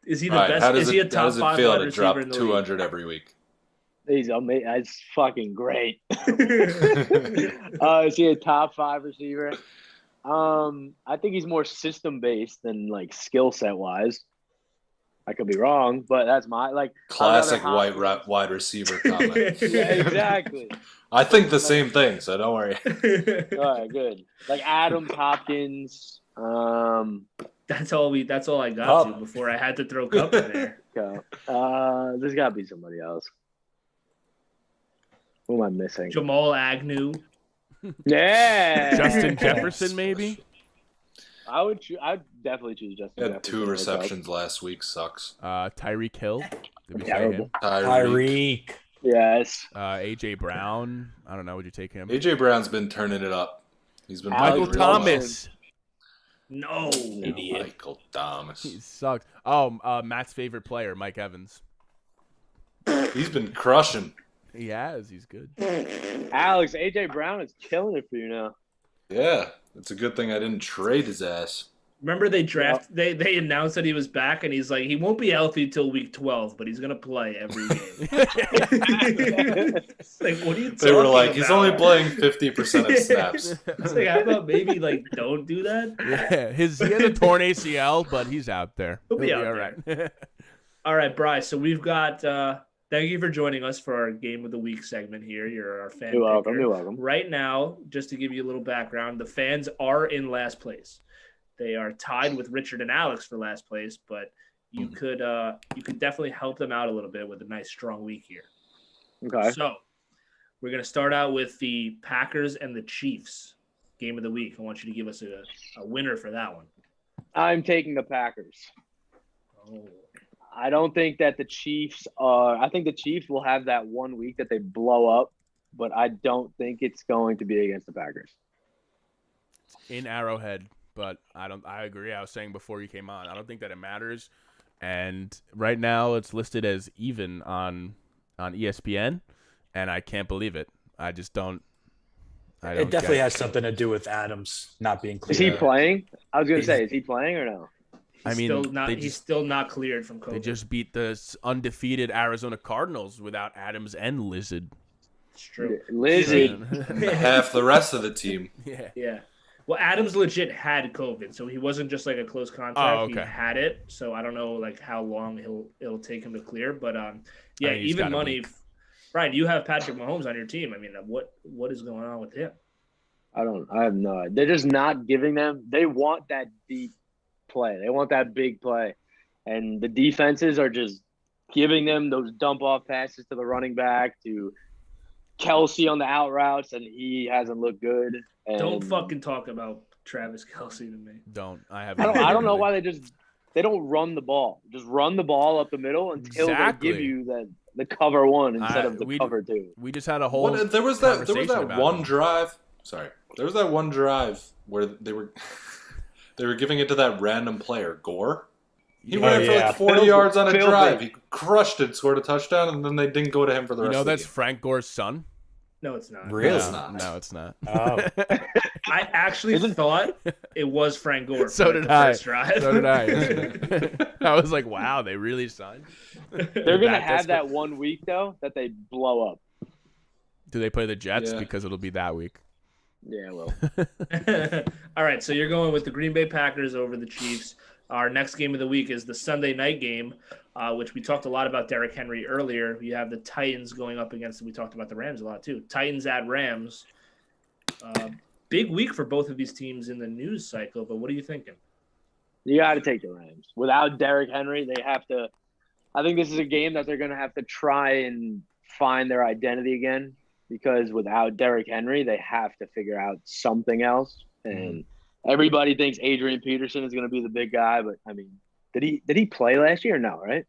Is he the All right, best? how does Is he a it, how top does it 5 feel wide to receiver drop in the 200 every week? He's amazing. It's fucking great. league? Is he a top 5 receiver? I think he's more system based than like skill set wise. I could be wrong, but that's my like Classic I'd rather wide receiver comment. Yeah, exactly. I think the same thing, so don't worry. All right, good. Like Adams, Hopkins. That's all I got Cup. to before I had to throw Cup in there. There's got to be somebody else. Who am I missing? Jamal Agnew. Yeah, Justin Jefferson, maybe? I'd definitely choose Justin. He had Jefferson 2 over receptions last week. Sucks. Tyreek Hill. Did we say Terrible. him? Tyreek. Tyreek. Yes. AJ Brown. I don't know. Would you take him? AJ Brown's been turning it up. He's been Michael Michael playing real Thomas. No. well. Idiot. Michael Thomas. He sucks. Oh, Matt's favorite player, Mike Evans. He's been crushing. He has. He's good. Alex, AJ Brown is killing it for you now. Yeah, it's a good thing I didn't trade his ass. Remember they announced that he was back, and he's like, he won't be healthy till week 12, but he's gonna play every game. It's like, what are you talking They were like, he's about? only playing 50% of snaps. It's like, how about maybe like don't do that? Yeah, he has a torn ACL, but he's out there. He'll be out all there. right. All right, Bryce. So we've got. Thank you for joining us for our Game of the Week segment here. You're our fan. You're welcome. picker. You're welcome. Right now, just to give you a little background, the fans are in last place. They are tied with Richard and Alex for last place, but you could definitely help them out a little bit with a nice strong week here. Okay. So we're gonna start out with the Packers and the Chiefs Game of the Week. I want you to give us a winner for that one. I'm taking the Packers. Oh. I don't think that the Chiefs are. I think the Chiefs will have that 1 week that they blow up, but I don't think it's going to be against the Packers. In Arrowhead, but I agree. I was saying before you came on, I don't think that it matters. And right now it's listed as even on ESPN, and I can't believe it. I just don't. It definitely has something to do with Adams not being clear. Is he playing? I was going to say, is he playing or no? He's still not cleared from COVID. They just beat the undefeated Arizona Cardinals without Adams and Lizard. It's true. Lizard. Half the rest of the team. Yeah. Well, Adams legit had COVID, so he wasn't just like a close contact. Oh, okay. He had it, so I don't know like how long it'll take him to clear. But yeah, he's even got a money. week. Brian, you have Patrick Mahomes on your team. I mean, what is going on with him? I have no idea. They're just not giving them. They want that deep play. They want that big play. And the defenses are just giving them those dump off passes to the running back, to Kelsey on the out routes, and he hasn't looked good. And Don't fucking talk about Travis Kelsey to me. I don't know why they don't run the ball. Just run the ball up the middle until they give you the cover one instead of the cover two. We just had a whole There was that one it. drive. Sorry, there was that one drive where they were giving it to that random player, Gore. He went in for like 40 yards on a drive. He crushed it, scored a touchdown, and then they didn't go to him for the rest of the game. That's Frank Gore's son? No, it's not. Really? No, it's not. Oh. I actually thought it was Frank Gore. So did I. First drive. So did I. I was like, wow, they really signed. They're going to have that 1 week, though, that they blow up. Do they play the Jets? Yeah. Because it'll be that week. Yeah, well. All right, so you're going with the Green Bay Packers over the Chiefs. Our next game of the week is the Sunday night game, which we talked a lot about Derrick Henry earlier. You have the Titans going up against, we talked about the Rams a lot too. Titans at Rams. Big week for both of these teams in the news cycle, but what are you thinking? You got to take the Rams. Without Derrick Henry, they have to – I think this is a game that they're going to have to try and find their identity again, because without Derrick Henry, they have to figure out something else. And everybody thinks Adrian Peterson is going to be the big guy, but, I mean, did he play last year or no, right?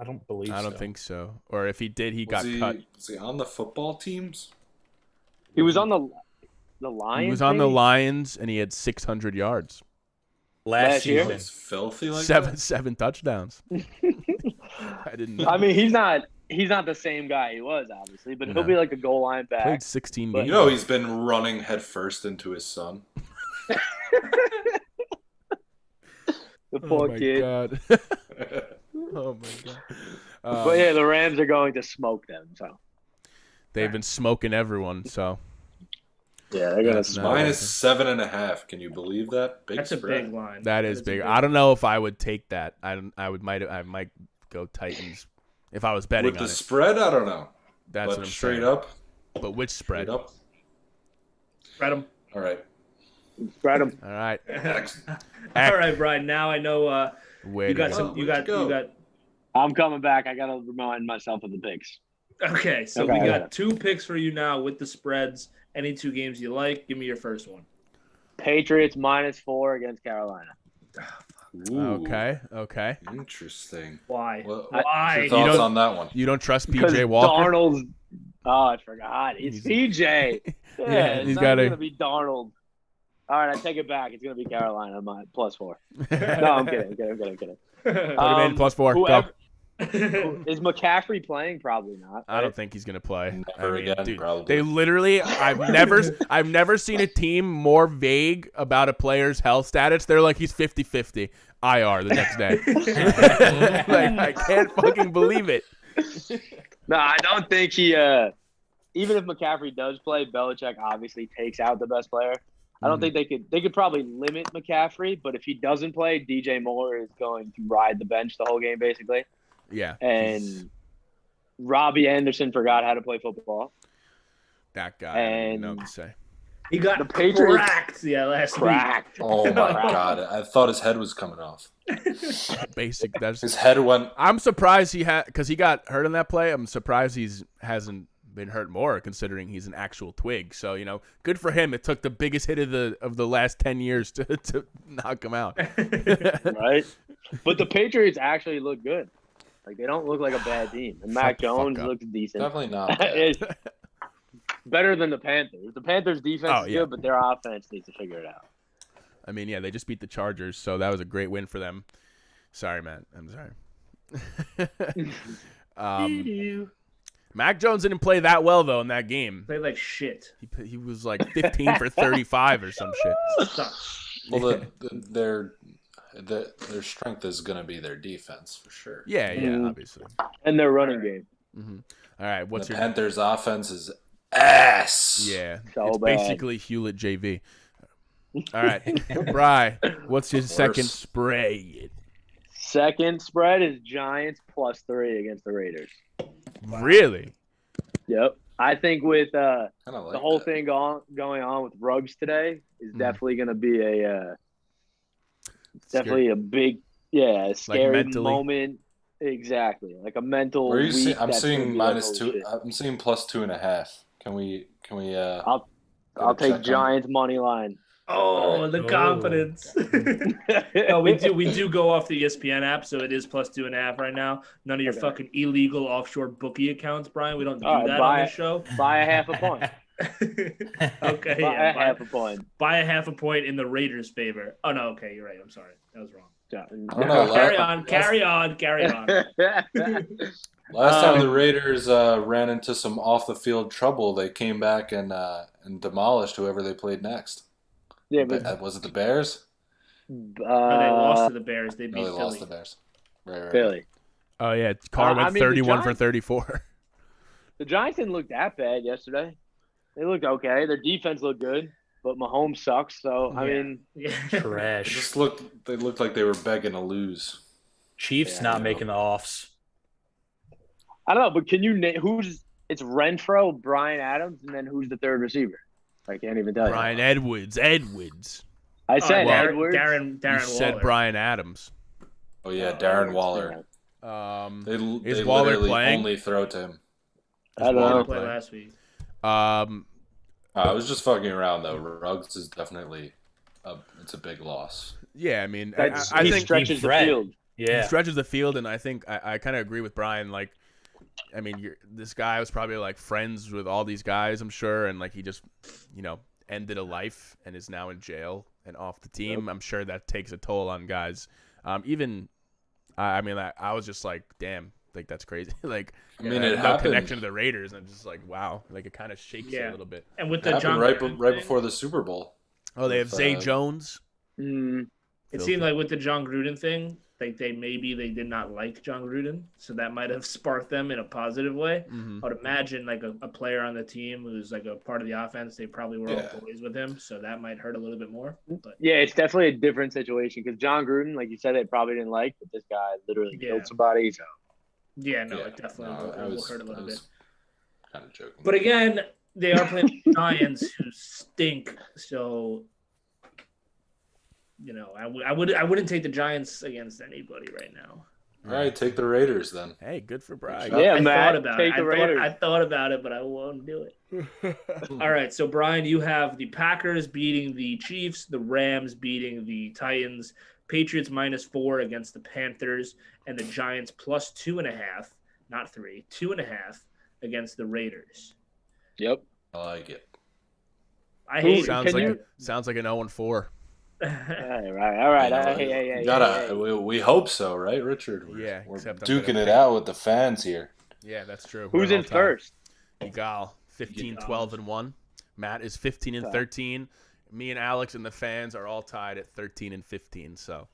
I don't believe so. I don't think so. Or if he did, he got cut. Was he on the football teams? He was on the Lions. He was on the maybe? Lions, and he had 600 yards. Last year? season. It's filthy like Seven touchdowns. I didn't know. I mean, he's not the same guy he was, obviously, but he'll be like a goal line back. Played 16 But- games. You know he's been running headfirst into his son. The poor kid. God. Oh my god. But yeah, the Rams are going to smoke them. So They've been smoking everyone, so yeah, they're gonna That's smoke. Minus 7.5. Can you believe that? Big That's a spread. big line. that is a big. I don't know if I would take that. I might go Titans if I was betting With on the it. spread, I don't know. That's But what I'm straight saying. up, But which spread? straight up. Spread 'em. All right. Spread them. All right. Next. All right, Brian. Now I know Where you to got go? some. You Where'd got. you You go? got. I'm coming back. I gotta remind myself of the picks. Okay, so Okay, we I got got it. 2 picks for you now with the spreads. Any 2 games you like? Give me your first one. Patriots -4 against Carolina. Ooh, Okay. Interesting. Why? What's Why? your thoughts don't- on that one? You don't trust Because PJ Walker? Darnold's. Oh, I forgot. It's PJ. Yeah, it's he's not gotta- gonna be Darnold. All right, I take it back. It's gonna be Carolina. +4. No, I'm kidding. Put him in +4. Go. Whoever, Is McCaffrey playing? Probably not. I don't think he's gonna play. Never again, probably. They literally, I've never seen a team more vague about a player's health status. They're like, he's 50-50 IR the next day. Like, I can't fucking believe it. No, I don't think he. Even if McCaffrey does play, Belichick obviously takes out the best player. I don't think they could probably limit McCaffrey, but if he doesn't play, DJ Moore is going to ride the bench the whole game basically. Yeah. And Robbie Anderson forgot how to play football. That guy, I don't even know what to say. He got The Patriots cracked, last cracked. Oh my god! I thought his head was coming off. Basic. That's His head went. I'm surprised because he got hurt in that play. I'm surprised hasn't been hurt more, considering he's an actual twig. So good for him. It took the biggest hit of the last 10 years to knock him out. Right? But the Patriots actually look good. Like, they don't look like a bad team. And Mac the fuck Jones up. looks decent. Definitely not. bad. It's better than the Panthers. The Panthers' defense is yeah. good, but their offense needs to figure it out. I mean, yeah, they just beat the Chargers, so that was a great win for them. Sorry, Matt. I'm sorry. Mac Jones didn't play that well though in that game. Played like shit. He was like 15 for 35 or some shit. Sucks. Well, their strength is going to be their defense for sure. Yeah, obviously. And their running game. All right, what's The your Panthers' offense is ass. Yeah, So it's bad. basically Hewlett JV. All right, Bri, what's your second Worse. spray? Second spread is Giants +3 against the Raiders. Really? Yep. I think with Kinda like the whole that. thing going on with Ruggs today is definitely going to be definitely a big, scary mentally? moment. Exactly, like a mental. Where are you week seeing? I'm that's gonna seeing be like, minus holy two. shit. I'm seeing +2.5. Can we? I'll check take on- Giants money line. Oh, the confidence. No, we do go off the ESPN app, so it is +2.5 right now. None of your Okay. fucking illegal offshore bookie accounts, Brian. We don't do All right, that on this show. Buy a half a point. Okay, Buy yeah, a half a point. buy a half a point in the Raiders' favor. Oh no, okay, you're right. I'm sorry, that was wrong. I don't know. Carry Last on. time the Raiders ran into some off the field trouble, they came back and demolished whoever they played next. Yeah, but Was it the Bears? No, they lost to the Bears. They No, beat they Philly. lost the Bears. Right. Philly. Oh yeah, Carr went I mean, the 31 for Giants- 34. The Giants didn't look that bad yesterday. They looked okay. Their defense looked good, but Mahomes sucks. So I Yeah. mean, They Trash. just they looked like they were begging to lose. Chiefs Yeah, not I know. making the offs. I don't know. But can you name who's? It's Renfro, Brian Adams, and then who's the third receiver? I can't even tell Brian you. Edwards. I said well, Edwards. Darren You said Waller. Brian Adams. Oh yeah, Darren Waller. They Is Waller literally playing? only throw to him. I don't Waller know. Played play? last week. I was just fucking around though. Ruggs is definitely it's a big loss. Yeah, I mean, That's, I he think stretches the Fred. field. he Yeah. stretches the field, and I think I kind of agree with Brian. Like, I mean, this guy was probably like friends with all these guys, I'm sure, and like he just, ended a life and is now in jail and off the team. I'm sure that takes a toll on guys. I was just like, damn, like that's crazy. Like, I mean, I it had no happened. connection to the Raiders, and I'm just like, wow, like it kind of shakes you Yeah. a little bit. And with It the happened John right Gruden right thing, before the Super Bowl. Oh, they have With, Zay Jones. Mm, it seemed like with the John Gruden thing, like they did not like John Gruden, so that might have sparked them in a positive way. Mhm. I would imagine like a player on the team who's like a part of the offense, they probably were Yeah. all boys with him, so that might hurt a little bit more. But yeah, it's definitely a different situation because John Gruden, like you said, they probably didn't like, but this guy literally Yeah. killed somebody. So yeah, no, Yeah, it definitely no, will hurt a little bit. Kind of joking. But again, they are playing the Giants who stink. So, I wouldn't take the Giants against anybody right now. All right, take the Raiders then. Hey, good for Brian. Yeah, I Matt, thought about take it. the Raiders. I thought about it, but I won't do it. All right, so Brian, you have the Packers beating the Chiefs, the Rams beating the Titans, Patriots -4 against the Panthers, and the Giants +2.5, not 3, 2.5 against the Raiders. yep. I like it. I hate Sounds Can like you- sounds like an 0-4. All right. Hey. We hope so, right, Richard? Yeah, we're except I'm duking gonna it pick- out with the fans here. Yeah, that's true. Who's We're in all tied. first? Yigal, 15, 12, and 1. Matt is 15 and 13. Me and Alex and the fans are all tied at 13 and 15. So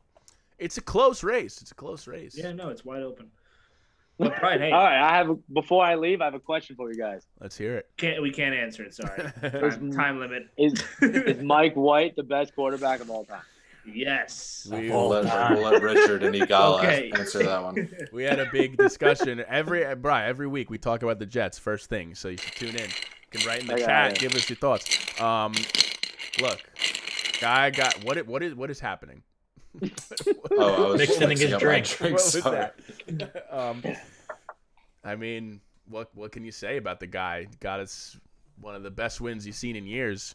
it's a close race. Yeah, no, it's wide open. But Brian, hey, All right. Before I leave, I have a question for you guys. Let's hear it. we can't answer it. Sorry, time limit. Is Mike White the best quarterback of all time? Yes. We'll let Richard and Yigal answer that one. We had a big discussion every week. We talk about the Jets first thing, so you should tune in. You can write in the chat, give us your thoughts. Look, guy got what is happening? I was Mixing his drink. What was Sorry. that? I mean, what can you say about the guy? Got us one of the best wins you've seen in years,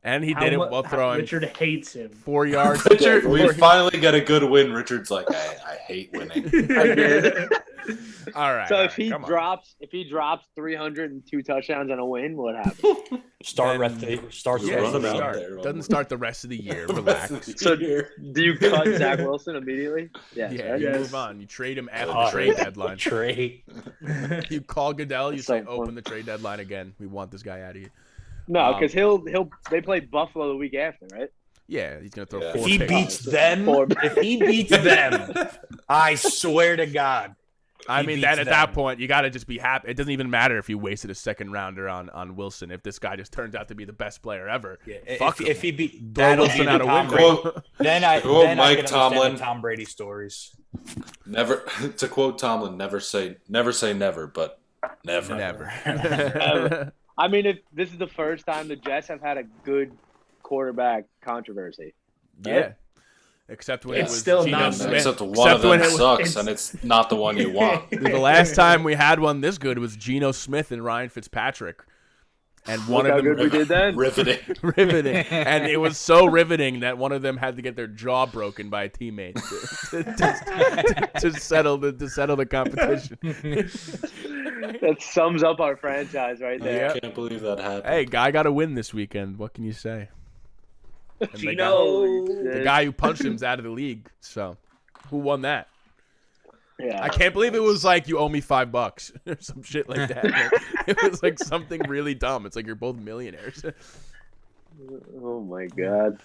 and he did it while throwing. Richard hates him. 4 yards. Richard, we finally get a good win. Richard's like, I hate winning. All right. So all if right, he come on. drops 302 touchdowns and a win, what happens? Start Then- the Yeah, Run he him out start. there. Doesn't start the rest of the year. Relax. So do you cut Zach Wilson immediately? Yes, Yeah, right? you Yes. move on. You trade him after Oh, the trade deadline. Trade. You call Goodell. You That's say, so fun. open the trade deadline again. We want this guy out of here. No, because they play Buffalo the week after, right? Yeah, he's gonna throw Yeah. If 4 he picks. beats them, I swear to God. I he mean, beats at them. that point, you got to just be happy. It doesn't even matter if you wasted a second rounder on Wilson. If this guy just turns out to be the best player ever, fuck if he beat, throw that'll Wilson be out the a Tom window. Brady. Then I Quote can Mike understand Tomlin. the Tom Brady stories. Never, to quote Tomlin, never say never, but never. Never. I mean, if this is the first time the Jets have had a good quarterback controversy. Yeah. Except when It's it was still Geno not- Smith. Except one of when them it was- sucks, and it's not the one you want. The last time we had one this good was Geno Smith and Ryan Fitzpatrick. And one Look how of them good we did then. Riveting. riveting, and it was so riveting that one of them had to get their jaw broken by a teammate to settle the competition. That sums up our franchise right there. I can't believe that happened. Hey, guy got a win this weekend. What can you say? And Gino. the guy who punched him's out of the league. So, who won that? Yeah. I can't believe it was like you owe me $5 or some shit like that. Like, it was like something really dumb. It's like you're both millionaires. Oh my God.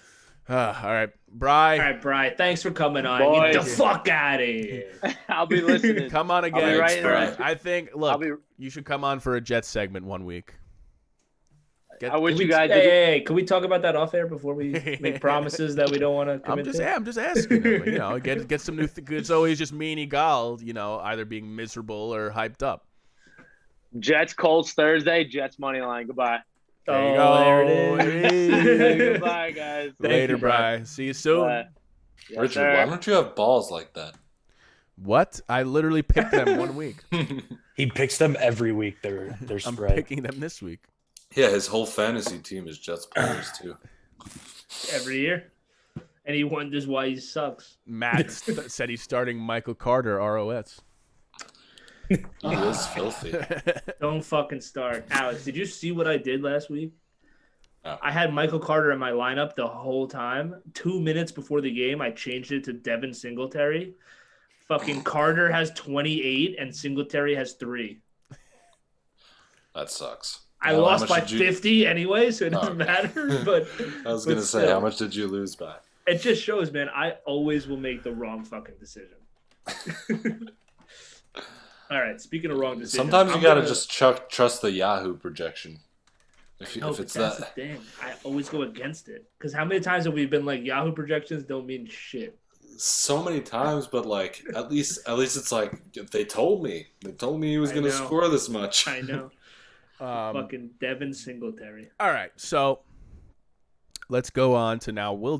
All right, Bri. All right, Brian, thanks for coming on. Boys. Get the fuck out of here. I'll be listening. Come on I'll again. be right Thanks, there. I think. I'll Look, be. you should come on for a Jets segment one week. I wish Can you we- guys. hey, can we talk about that off air before we make promises that we don't want to commit to? I'm just asking. You know, get some new. It's always just me and Yigal. You know, either being miserable or hyped up. Jets Colts Thursday. Jets money line. Goodbye. There you go. There it is. Goodbye, guys. Later, you, Bri. Bri. See you soon. Bye. Yes, Richard, sir. why don't you have balls like that? What? I literally picked them one week. He picks them every week. Their I'm spread. picking them this week. Yeah, his whole fantasy team is Jets players too. Every year. And he wonders why he sucks. Matt said he's starting Michael Carter, ROS. He is filthy. Don't fucking start. Alex, did you see what I did last week? No. I had Michael Carter in my lineup the whole time. 2 minutes before the game, I changed it to Devin Singletary. Fucking Carter has 28 and Singletary has 3. That sucks. I Well, how lost much by did you- 50 anyway, so it doesn't Oh. matter. But I was but gonna say, still. how much did you lose by? It just shows, man, I always will make the wrong fucking decision. All right, speaking of wrong decisions. Sometimes you I'm gotta gonna- just trust the Yahoo projection. If No, if but it's that's that, the thing. I always go against it. Because how many times have we been like, Yahoo projections don't mean shit? so many times, but like at least it's like they told me he was I gonna know. score this much. I know. Fucking Devin Singletary. All right, so let's go on to now. We'll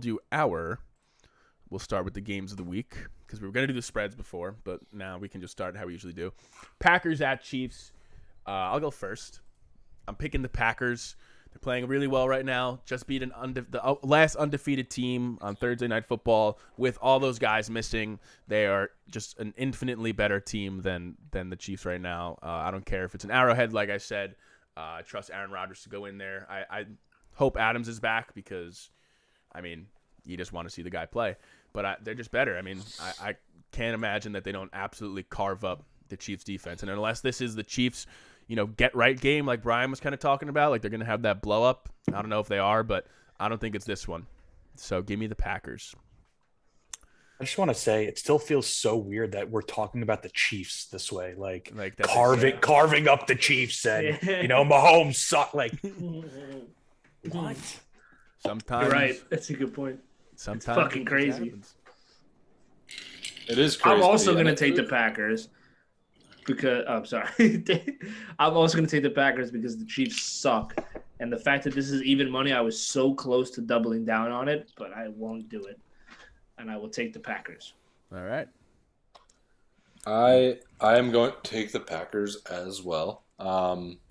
start with the games of the week because we were going to do the spreads before, but now we can just start how we usually do. Packers at Chiefs. I'll go first. I'm picking the Packers. They're playing really well right now. Just beat the last undefeated team on Thursday Night Football. With all those guys missing, they are just an infinitely better team than the Chiefs right now. I don't care if it's an Arrowhead, like I said. I trust Aaron Rodgers to go in there. I hope Adams is back because, I mean, you just want to see the guy play. But they're just better. I mean, I can't imagine that they don't absolutely carve up the Chiefs defense. And unless this is the Chiefs, get right game like Brian was kind of talking about, like they're going to have that blow up. I don't know if they are, but I don't think it's this one. So give me the Packers. I just want to say it still feels so weird that we're talking about the Chiefs this way, like that's carving up the Chiefs and Mahomes suck. Like what? Sometimes You're right. That's a good point. Sometimes it's fucking crazy. Happens. It is crazy. I'm also going to take the Packers because I'm sorry. I'm also going to take the Packers because the Chiefs suck, and the fact that this is even money, I was so close to doubling down on it, but I won't do it, and I will take the Packers. All right. I am going to take the Packers as well.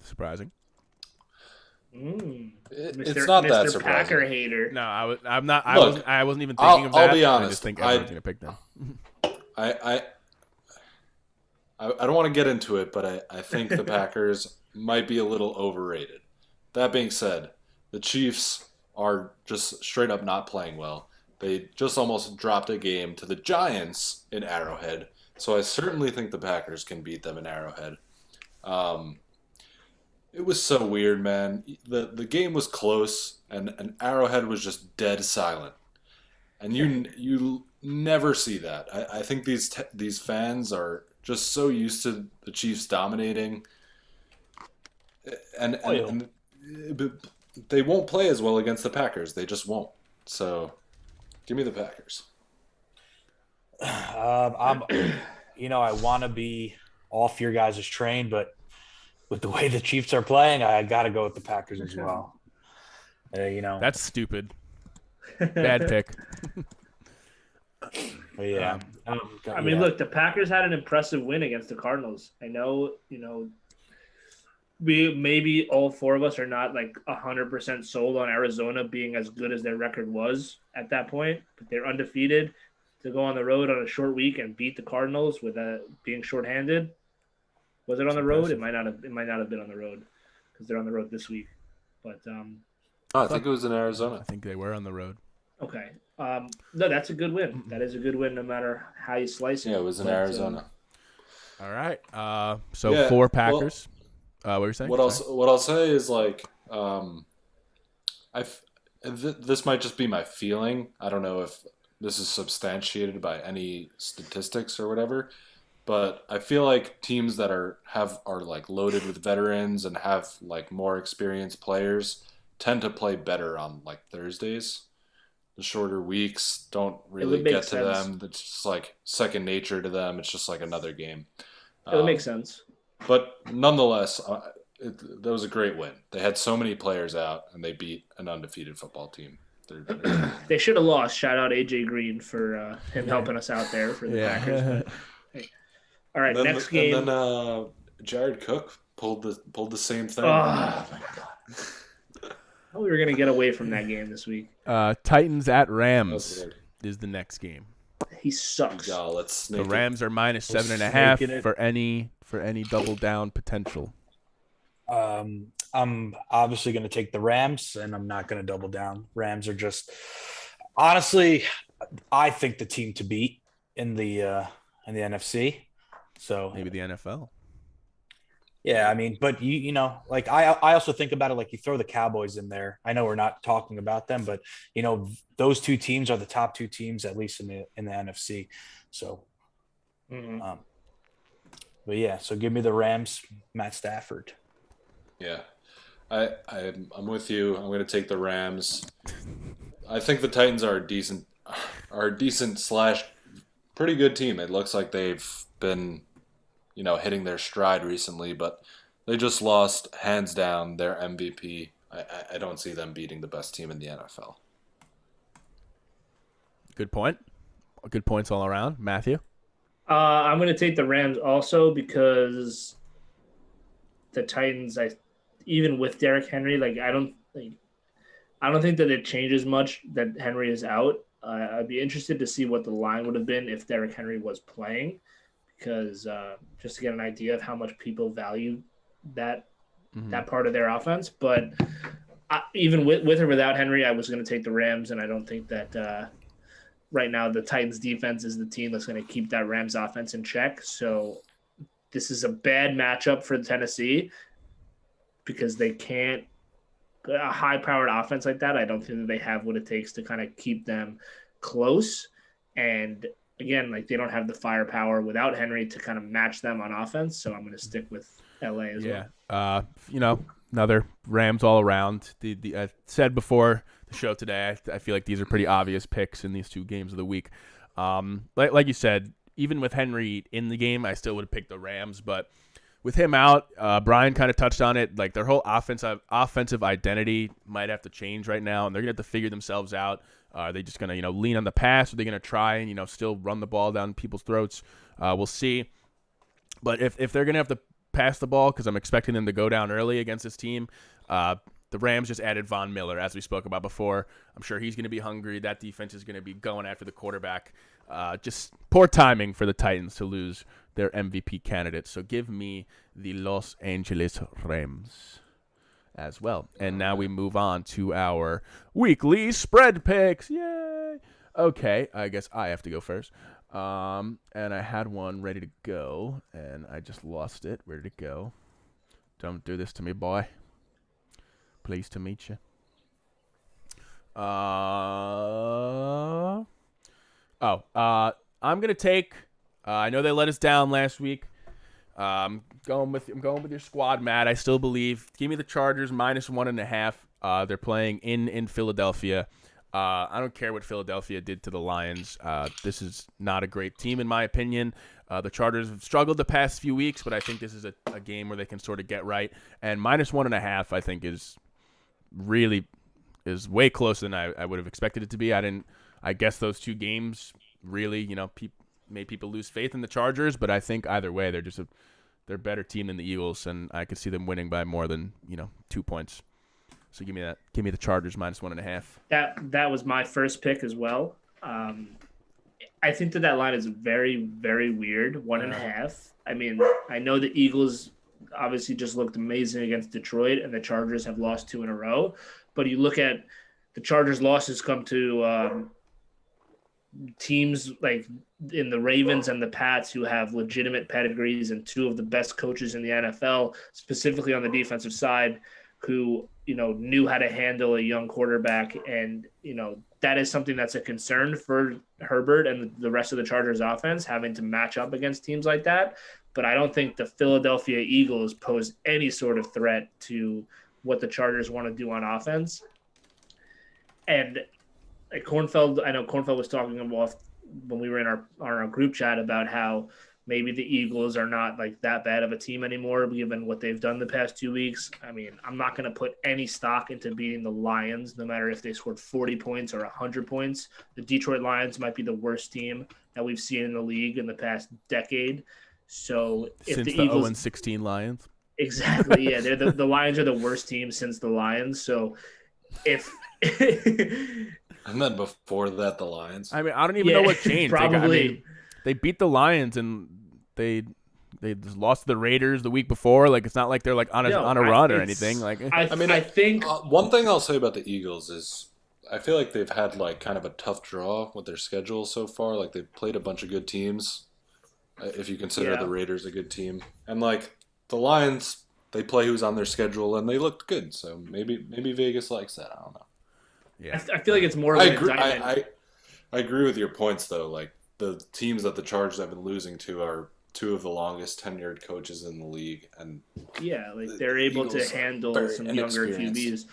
Surprising. It's not that Mr. surprising. Packer hater. No, I'm not. Look, I wasn't even thinking of that. I'll be honest. I just think everyone's going to pick them. I don't want to get into it, but I think the Packers might be a little overrated. That being said, the Chiefs are just straight up not playing well. They just almost dropped a game to the Giants in Arrowhead, so I certainly think the Packers can beat them in Arrowhead. It was so weird, man. The game was close, and Arrowhead was just dead silent. And you never see that. I think these fans are just so used to the Chiefs dominating, and they won't play as well against the Packers. They just won't. So, give me the Packers. I want to be off your guys' train, but with the way the Chiefs are playing, I got to go with the Packers as well. That's stupid. Bad pick. Yeah. I mean, look, the Packers had an impressive win against the Cardinals. I know, we maybe all four of us are not like 100% sold on Arizona being as good as their record was at that point, but they're undefeated. To go on the road on a short week and beat the Cardinals with being shorthanded. Was it on the road? It might not have been on the road because they're on the road this week. But I think it was in Arizona. I think they were on the road. Okay. No, that's a good win. That is a good win no matter how you slice it. Yeah, it was in Arizona. All right. So 4 Packers. What were you saying? What I'll say is like, this might just be my feeling. I don't know if this is substantiated by any statistics or whatever, but I feel like teams that are like loaded with veterans and have like more experienced players tend to play better on like Thursdays. The shorter weeks don't really get to them. It's just like second nature to them. It's just like another game. It would make sense. But nonetheless, that was a great win. They had so many players out, and they beat an undefeated football team. They should have lost. Shout out AJ Green for him helping us out there for the Packers. But, hey. All right, next game. And then Jared Cook pulled the same thing. Oh my god! We were gonna get away from that game this week. Titans at Rams is the next game. He sucks. The Rams are minus 7.5 for any double down potential. I'm obviously going to take the Rams, and I'm not going to double down. Rams are just honestly, I think the team to beat in the NFC. So maybe the NFL. Yeah, I mean, but like I also think about it like you throw the Cowboys in there. I know we're not talking about them, but those two teams are the top 2 teams at least in the NFC. So, but yeah, so give me the Rams, Matt Stafford. Yeah, I'm with you. I'm going to take the Rams. I think the Titans are a decent / pretty good team. It looks like they've been, hitting their stride recently, but they just lost hands down their MVP. I don't see them beating the best team in the NFL. Good point. Good points all around. Matthew? I'm going to take the Rams also because the Titans, even with Derrick Henry, I don't think that it changes much that Henry is out. I'd be interested to see what the line would have been if Derrick Henry was playing, because just to get an idea of how much people value that part of their offense. But even with or without Henry, I was going to take the Rams, and I don't think that right now the Titans defense is the team that's going to keep that Rams offense in check. So this is a bad matchup for Tennessee because they can't – a high-powered offense like that, I don't think that they have what it takes to kind of keep them close. And, again, like they don't have the firepower without Henry to kind of match them on offense. So I'm going to stick with LA as well. Another Rams all around. I said before the show today, I feel like these are pretty obvious picks in these two games of the week. Like you said, even with Henry in the game, I still would have picked the Rams. But with him out, Brian kind of touched on it. Like their whole offensive identity might have to change right now, and they're gonna have to figure themselves out. Are they just gonna lean on the pass? Are they gonna try and still run the ball down people's throats? We'll see. But if they're gonna have to pass the ball, because I'm expecting them to go down early against this team, the Rams just added Von Miller, as we spoke about before. I'm sure he's going to be hungry. That defense is going to be going after the quarterback. Just poor timing for the Titans to lose their MVP candidate. So give me the Los Angeles Rams as well. And now we move on to our weekly spread picks. Yay! Okay, I guess I have to go first. And I had one ready to go, and I just lost it. Where did it go? Don't do this to me, boy. Pleased to meet you. I'm gonna take. I know they let us down last week. I'm going with your squad, Matt. I still believe. Give me the Chargers -1.5. They're playing in Philadelphia. I don't care what Philadelphia did to the Lions. This is not a great team, in my opinion. The Chargers have struggled the past few weeks, but I think this is a game where they can sort of get right. And -1.5, I think, is way closer than I would have expected it to be. I guess those two games really, made people lose faith in the Chargers. But I think either way, they're a better team than the Eagles, and I could see them winning by more than 2 points. So give me that. Give me the Chargers -1.5. That was my first pick as well. I think that line is very, very weird. 1.5. I mean, I know the Eagles obviously just looked amazing against Detroit, and the Chargers have lost 2 in a row. But you look at the Chargers' losses come to teams like in the Ravens and the Pats who have legitimate pedigrees and two of the best coaches in the NFL, specifically on the defensive side, who knew how to handle a young quarterback. And that is something that's a concern for Herbert and the rest of the Chargers offense, having to match up against teams like that. But I don't think the Philadelphia Eagles pose any sort of threat to what the Chargers want to do on offense. And like Kornfeld, I know Kornfeld was talking about when we were in our group chat about how maybe the Eagles are not like that bad of a team anymore, given what they've done the past 2 weeks. I mean, I'm not going to put any stock into beating the Lions, no matter if they scored 40 points or 100 points. The Detroit Lions might be the worst team that we've seen in the league in the past decade. So if since the Eagles 0-16 Lions, exactly, yeah, they're the Lions are the worst team since the Lions. So if and then before that, the Lions. I mean, I don't even know what changed. Probably. They beat the Lions and they just lost to the Raiders the week before. Like it's not like they're like on a run or anything. Like I think one thing I'll say about the Eagles is I feel like they've had like kind of a tough draw with their schedule so far. Like they've played a bunch of good teams, if you consider the Raiders a good team, and like the Lions, they play who's on their schedule and they looked good. So maybe Vegas likes that. I don't know. Yeah, I feel like it's more of an indictment. I agree with your points though. Like the teams that the Chargers have been losing to are two of the longest tenured coaches in the league, and like they're able to handle some younger QBs.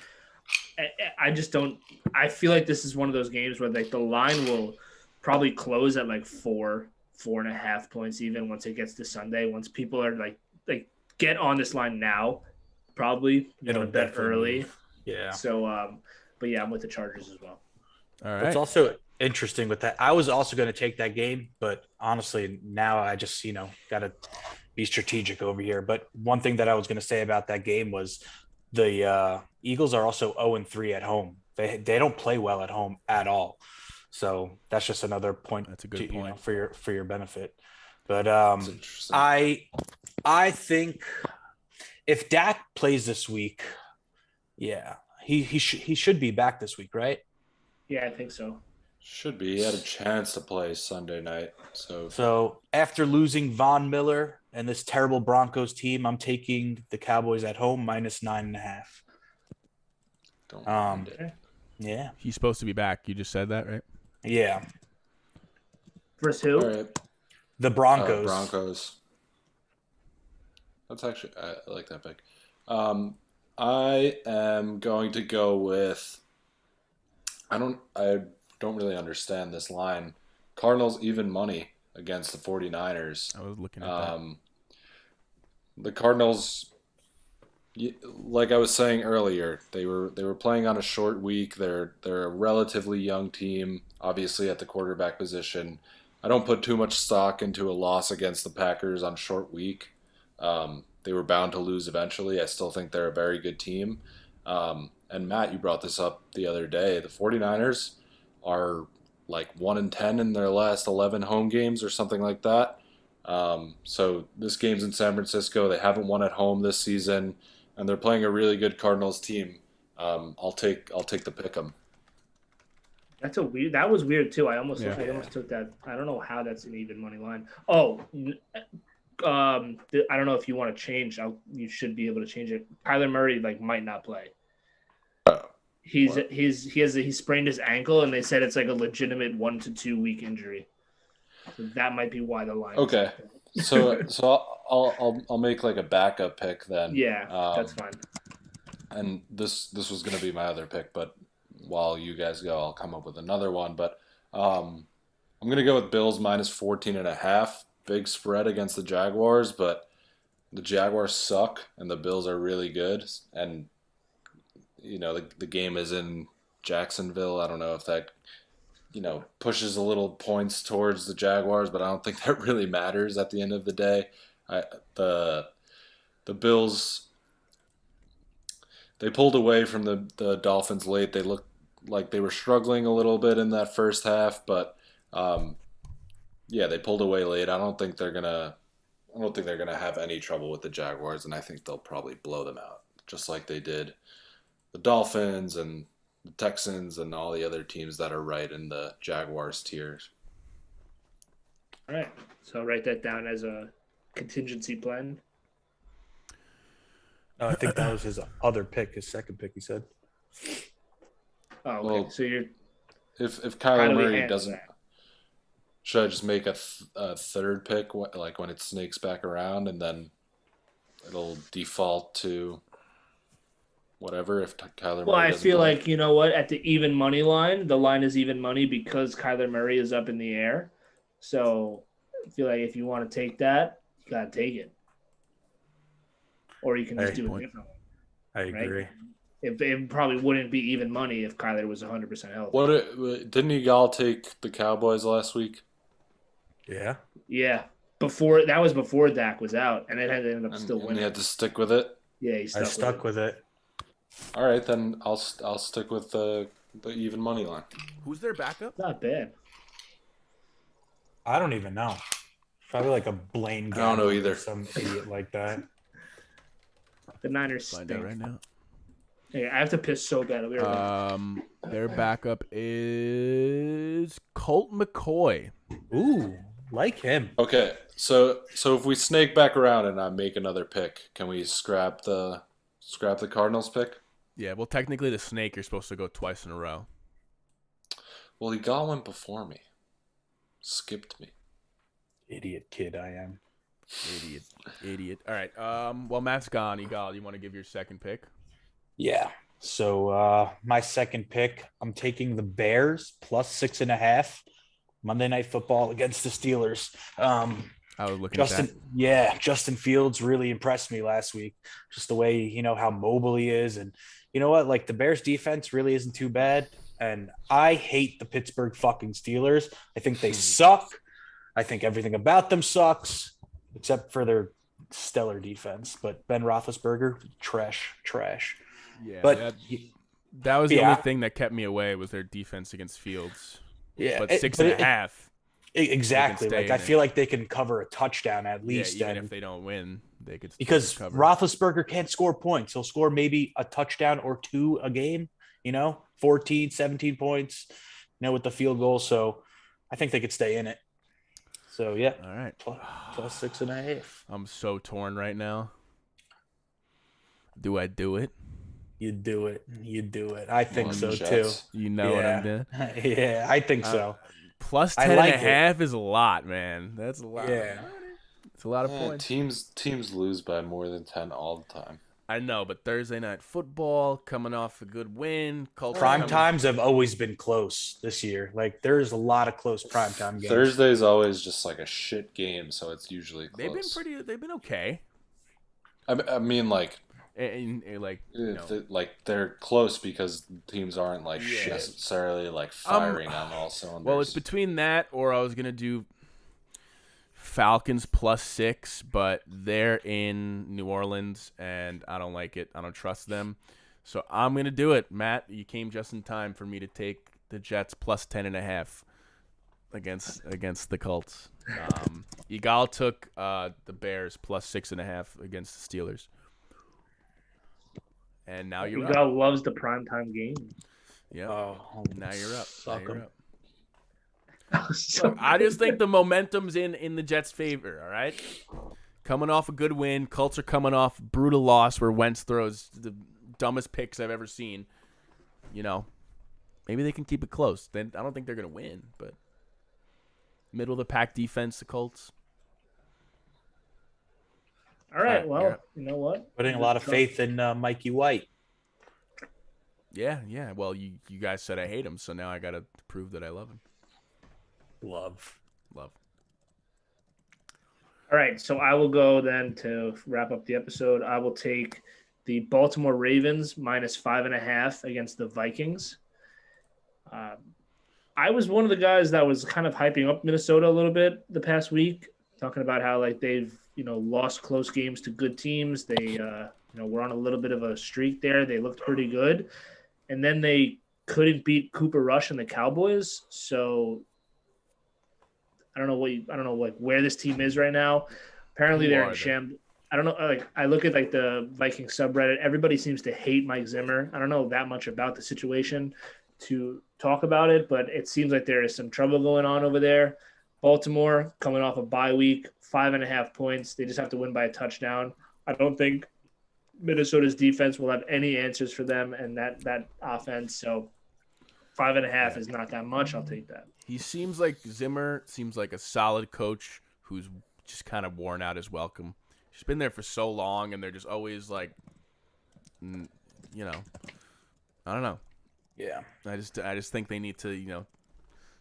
I just don't. I feel like this is one of those games where like the line will probably close at like 4.5 points, even once it gets to Sunday. Once people are like get on this line now, probably bet early. Yeah. So, but yeah, I'm with the Chargers as well. all right. It's also interesting with that. I was also going to take that game, but honestly, now I just, got to be strategic over here. But one thing that I was going to say about that game was the Eagles are also 0-3 at home. They don't play well at home at all. So that's just another point. That's a good point for your benefit. But I think if Dak plays this week, yeah, he should be back this week, right? Yeah, I think so. Should be. He had a chance to play Sunday night. So after losing Von Miller and this terrible Broncos team, I'm taking the Cowboys at home -9.5. Don't mind it. Yeah. He's supposed to be back. You just said that, right? Yeah. Versus who? All right. The Broncos. Broncos. That's actually I like that pick. I am going to go with. I don't really understand this line. Cardinals even money against the 49ers. I was looking at that. The Cardinals, like I was saying earlier, they were playing on a short week. They're a relatively young team, obviously at the quarterback position. I don't put too much stock into a loss against the Packers on short week. They were bound to lose eventually. I still think they're a very good team. And Matt, you brought this up the other day. The 49ers are like 1-10 in their last 11 home games or something like that. So this game's in San Francisco. They haven't won at home this season, and they're playing a really good Cardinals team. I'll take the pick'em. That was weird too. I almost took that. I don't know how that's an even money line. Oh, I don't know if you want to change. You should be able to change it. Kyler Murray might not play. He sprained his ankle, and they said it's like a legitimate 1 to 2 week injury. So that might be why the line. Okay, so I'll make like a backup pick then. Yeah, that's fine. And this was gonna be my other pick, but while you guys go, I'll come up with another one. But I'm gonna go with Bills -14.5. Big spread against the Jaguars, but the Jaguars suck and the Bills are really good. And the game is in Jacksonville. I don't know if that pushes a little points towards the Jaguars, but I don't think that really matters at the end of the day. The Bills, they pulled away from the Dolphins late. They looked like they were struggling a little bit in that first half, but they pulled away late. I don't think they're gonna have any trouble with the Jaguars, and I think they'll probably blow them out, just like they did the Dolphins and the Texans and all the other teams that are right in the Jaguars tiers. All right, so I'll write that down as a contingency plan. I think that was his other pick, his second pick. He said. Oh, okay. Well, So you're. If Kyler Murray handle doesn't, that? should I just make a third pick like when it snakes back around, and then it'll default to whatever if Kyler Murray Well, I doesn't feel play? like, you know what, at the even money line, the line is even money because Kyler Murray is up in the air. So I feel like if you want to take that, you got to take it. Or you can just do it differently. I agree. Right? It probably wouldn't be even money if Kyler was 100% healthy. Didn't you all take the Cowboys last week? Yeah. Yeah. That was before Dak was out, and it had to end up still And winning. you had to stick with it? Yeah, he I stuck with it. All right, then I'll stick with the even money line. Who's their backup? Not bad. I don't even know. Probably like a Blaine. I don't know Gabbert or either. Some idiot like that. The Niners Find stink. out right now. Hey, I have to piss so bad. Their backup is Colt McCoy. Ooh, like him. Okay, so if we snake back around and I make another pick, can we scrap the Cardinals pick? Yeah, well, technically the snake you're supposed to go twice in a row. Well, he got one before me. Skipped me. Idiot kid I am. Idiot. All right. Well, Matt's gone. Egal, you want to give your second pick? Yeah. So my second pick, I'm taking the Bears +6.5 Monday Night Football against the Steelers. I was looking at that. Justin Fields really impressed me last week. Just the way, how mobile he is. And you know what? Like the Bears defense really isn't too bad. And I hate the Pittsburgh fucking Steelers. I think they suck. I think everything about them sucks, except for their stellar defense. But Ben Roethlisberger, trash. Yeah, But that was the Yeah. only thing that kept me away was their defense against Fields. yeah, But 6.5. exactly. stay Like in I it. feel like they can cover a touchdown at Yeah, least. even and if they don't win, they could because cover. Roethlisberger can't score points. He'll score maybe a touchdown or two a game, 14, 17 points, with the field goal. So I think they could stay in it. So, yeah. All right. Plus 6.5. I'm so torn right now. Do I do it? You do it. I think so, Jets. too. You know what I'm doing? Yeah, I think so. Plus I 10 like and a half is a lot, man. That's a lot. Yeah. It's a lot of points. Teams lose by more than 10 all the time. I know, but Thursday night football, coming off a good win. Prime times have always been close this year. Like, there's a lot of close primetime games. Thursday's always just like a shit game, so it's usually close. They've been okay. I mean, like, they're close because teams aren't necessarily like firing on all cylinders. Well, it's between that or I was gonna do Falcons plus 6, but they're in New Orleans and I don't like it. I don't trust them, so I'm gonna do it. Matt, you came just in time for me to take the Jets plus 10.5 against the Colts. Yigal took the Bears plus 6.5 against the Steelers. And now you're up. Loves the primetime game. Yeah. Oh, now you're up. Suck Now you're 'em. up. Look, I just think the momentum's in the Jets' favor, all right? Coming off a good win. Colts are coming off brutal loss where Wentz throws the dumbest picks I've ever seen. Maybe they can keep it close. Then I don't think they're going to win, but middle of the pack defense, the Colts. All right, well, you know what? Putting a lot of faith in Mikey White. Yeah. Well, you guys said I hate him, so now I got to prove that I love him. Love. All right, so I will go then to wrap up the episode. I will take the Baltimore Ravens minus 5.5 against the Vikings. I was one of the guys that was kind of hyping up Minnesota a little bit the past week, talking about how they've lost close games to good teams. They were on a little bit of a streak there. They looked pretty good, and then they couldn't beat Cooper Rush and the Cowboys. So I don't know where this team is right now. Apparently they're in shambles. I don't know. I look at the Viking subreddit. Everybody seems to hate Mike Zimmer. I don't know that much about the situation to talk about it, but it seems like there is some trouble going on over there. Baltimore coming off a bye week, 5.5 points. They just have to win by a touchdown. I don't think Minnesota's defense will have any answers for them and that offense. So 5.5 is not that much. I'll take that. Zimmer seems like a solid coach who's just kind of worn out his welcome. He's been there for so long, and they're just always I don't know. Yeah. I just think they need to,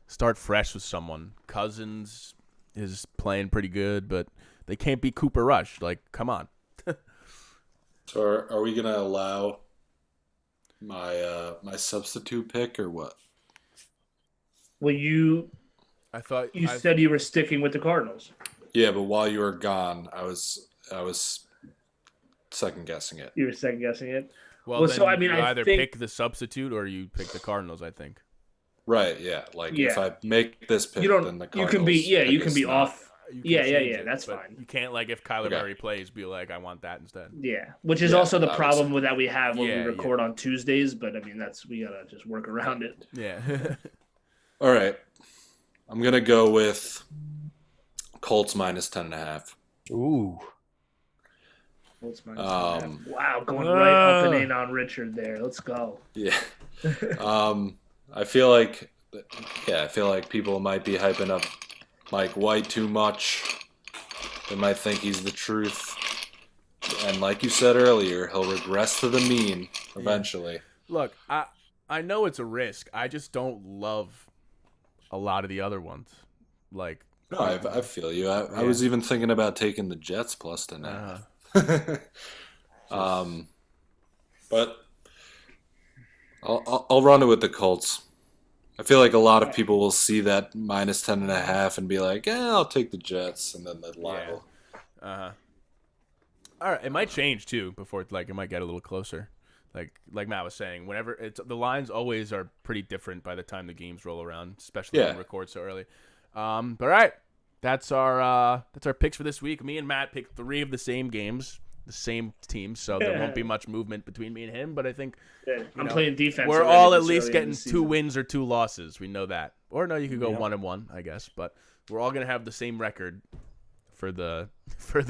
start fresh with someone. Cousins is playing pretty good, but they can't beat Cooper Rush. Come on. So are we gonna allow my substitute pick or what? Well, I thought you said you were sticking with the Cardinals. Yeah, but while you were gone, I was second guessing it. You were second guessing it. Well, then so I mean, you I either think... pick the substitute or you pick the Cardinals. I think. Right. Yeah. If I make this pick, then the Cardinals. You can be off. Yeah. That's but fine. You can't if Kyler Murray plays, be like, I want that instead. Yeah, which is also the problem with that we have when we record on Tuesdays. But I mean, we gotta just work around it. Yeah. All right, I'm gonna go with Colts minus 10.5. Ooh. Wow, going right up and in on Richard there. Let's go. Yeah. I feel like people might be hyping up Mike White too much. They might think he's the truth. And like you said earlier, he'll regress to the mean eventually. Look, I know it's a risk. I just don't love a lot of the other ones. No, I feel you. I was even thinking about taking the Jets plus 10.5. But I'll run it with the Colts. I feel like a lot of people will see that minus 10.5 and be like, I'll take the Jets, and then the line will. All right, it might change too before it might get a little closer. Like Matt was saying, whenever the lines always are pretty different by the time the games roll around, especially when we record so early. But all right, that's our picks for this week. Me and Matt picked 3 of the same games, the same teams, so there won't be much movement between me and him. But I think I'm playing defense. we're already all at this least early in getting the 2 season. wins or 2 losses. We know that. Or no, you could go Yep. 1-1, I guess. But we're all gonna have the same record for the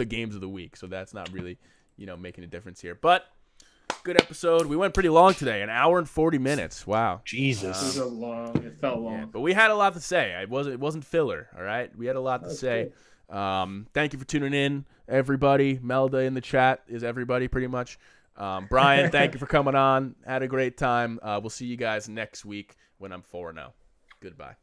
games of the week. So that's not really making a difference here. But good episode. We went pretty long today, 1 hour and 40 minutes. Wow. Jesus. It felt long. Yeah, but we had a lot to say. It wasn't filler. All right, we had a lot to say. Thank you for tuning in, everybody. Melda in the chat is everybody pretty much. Brian, thank you for coming on. Had a great time. We'll see you guys next week when I'm 4-0. Goodbye.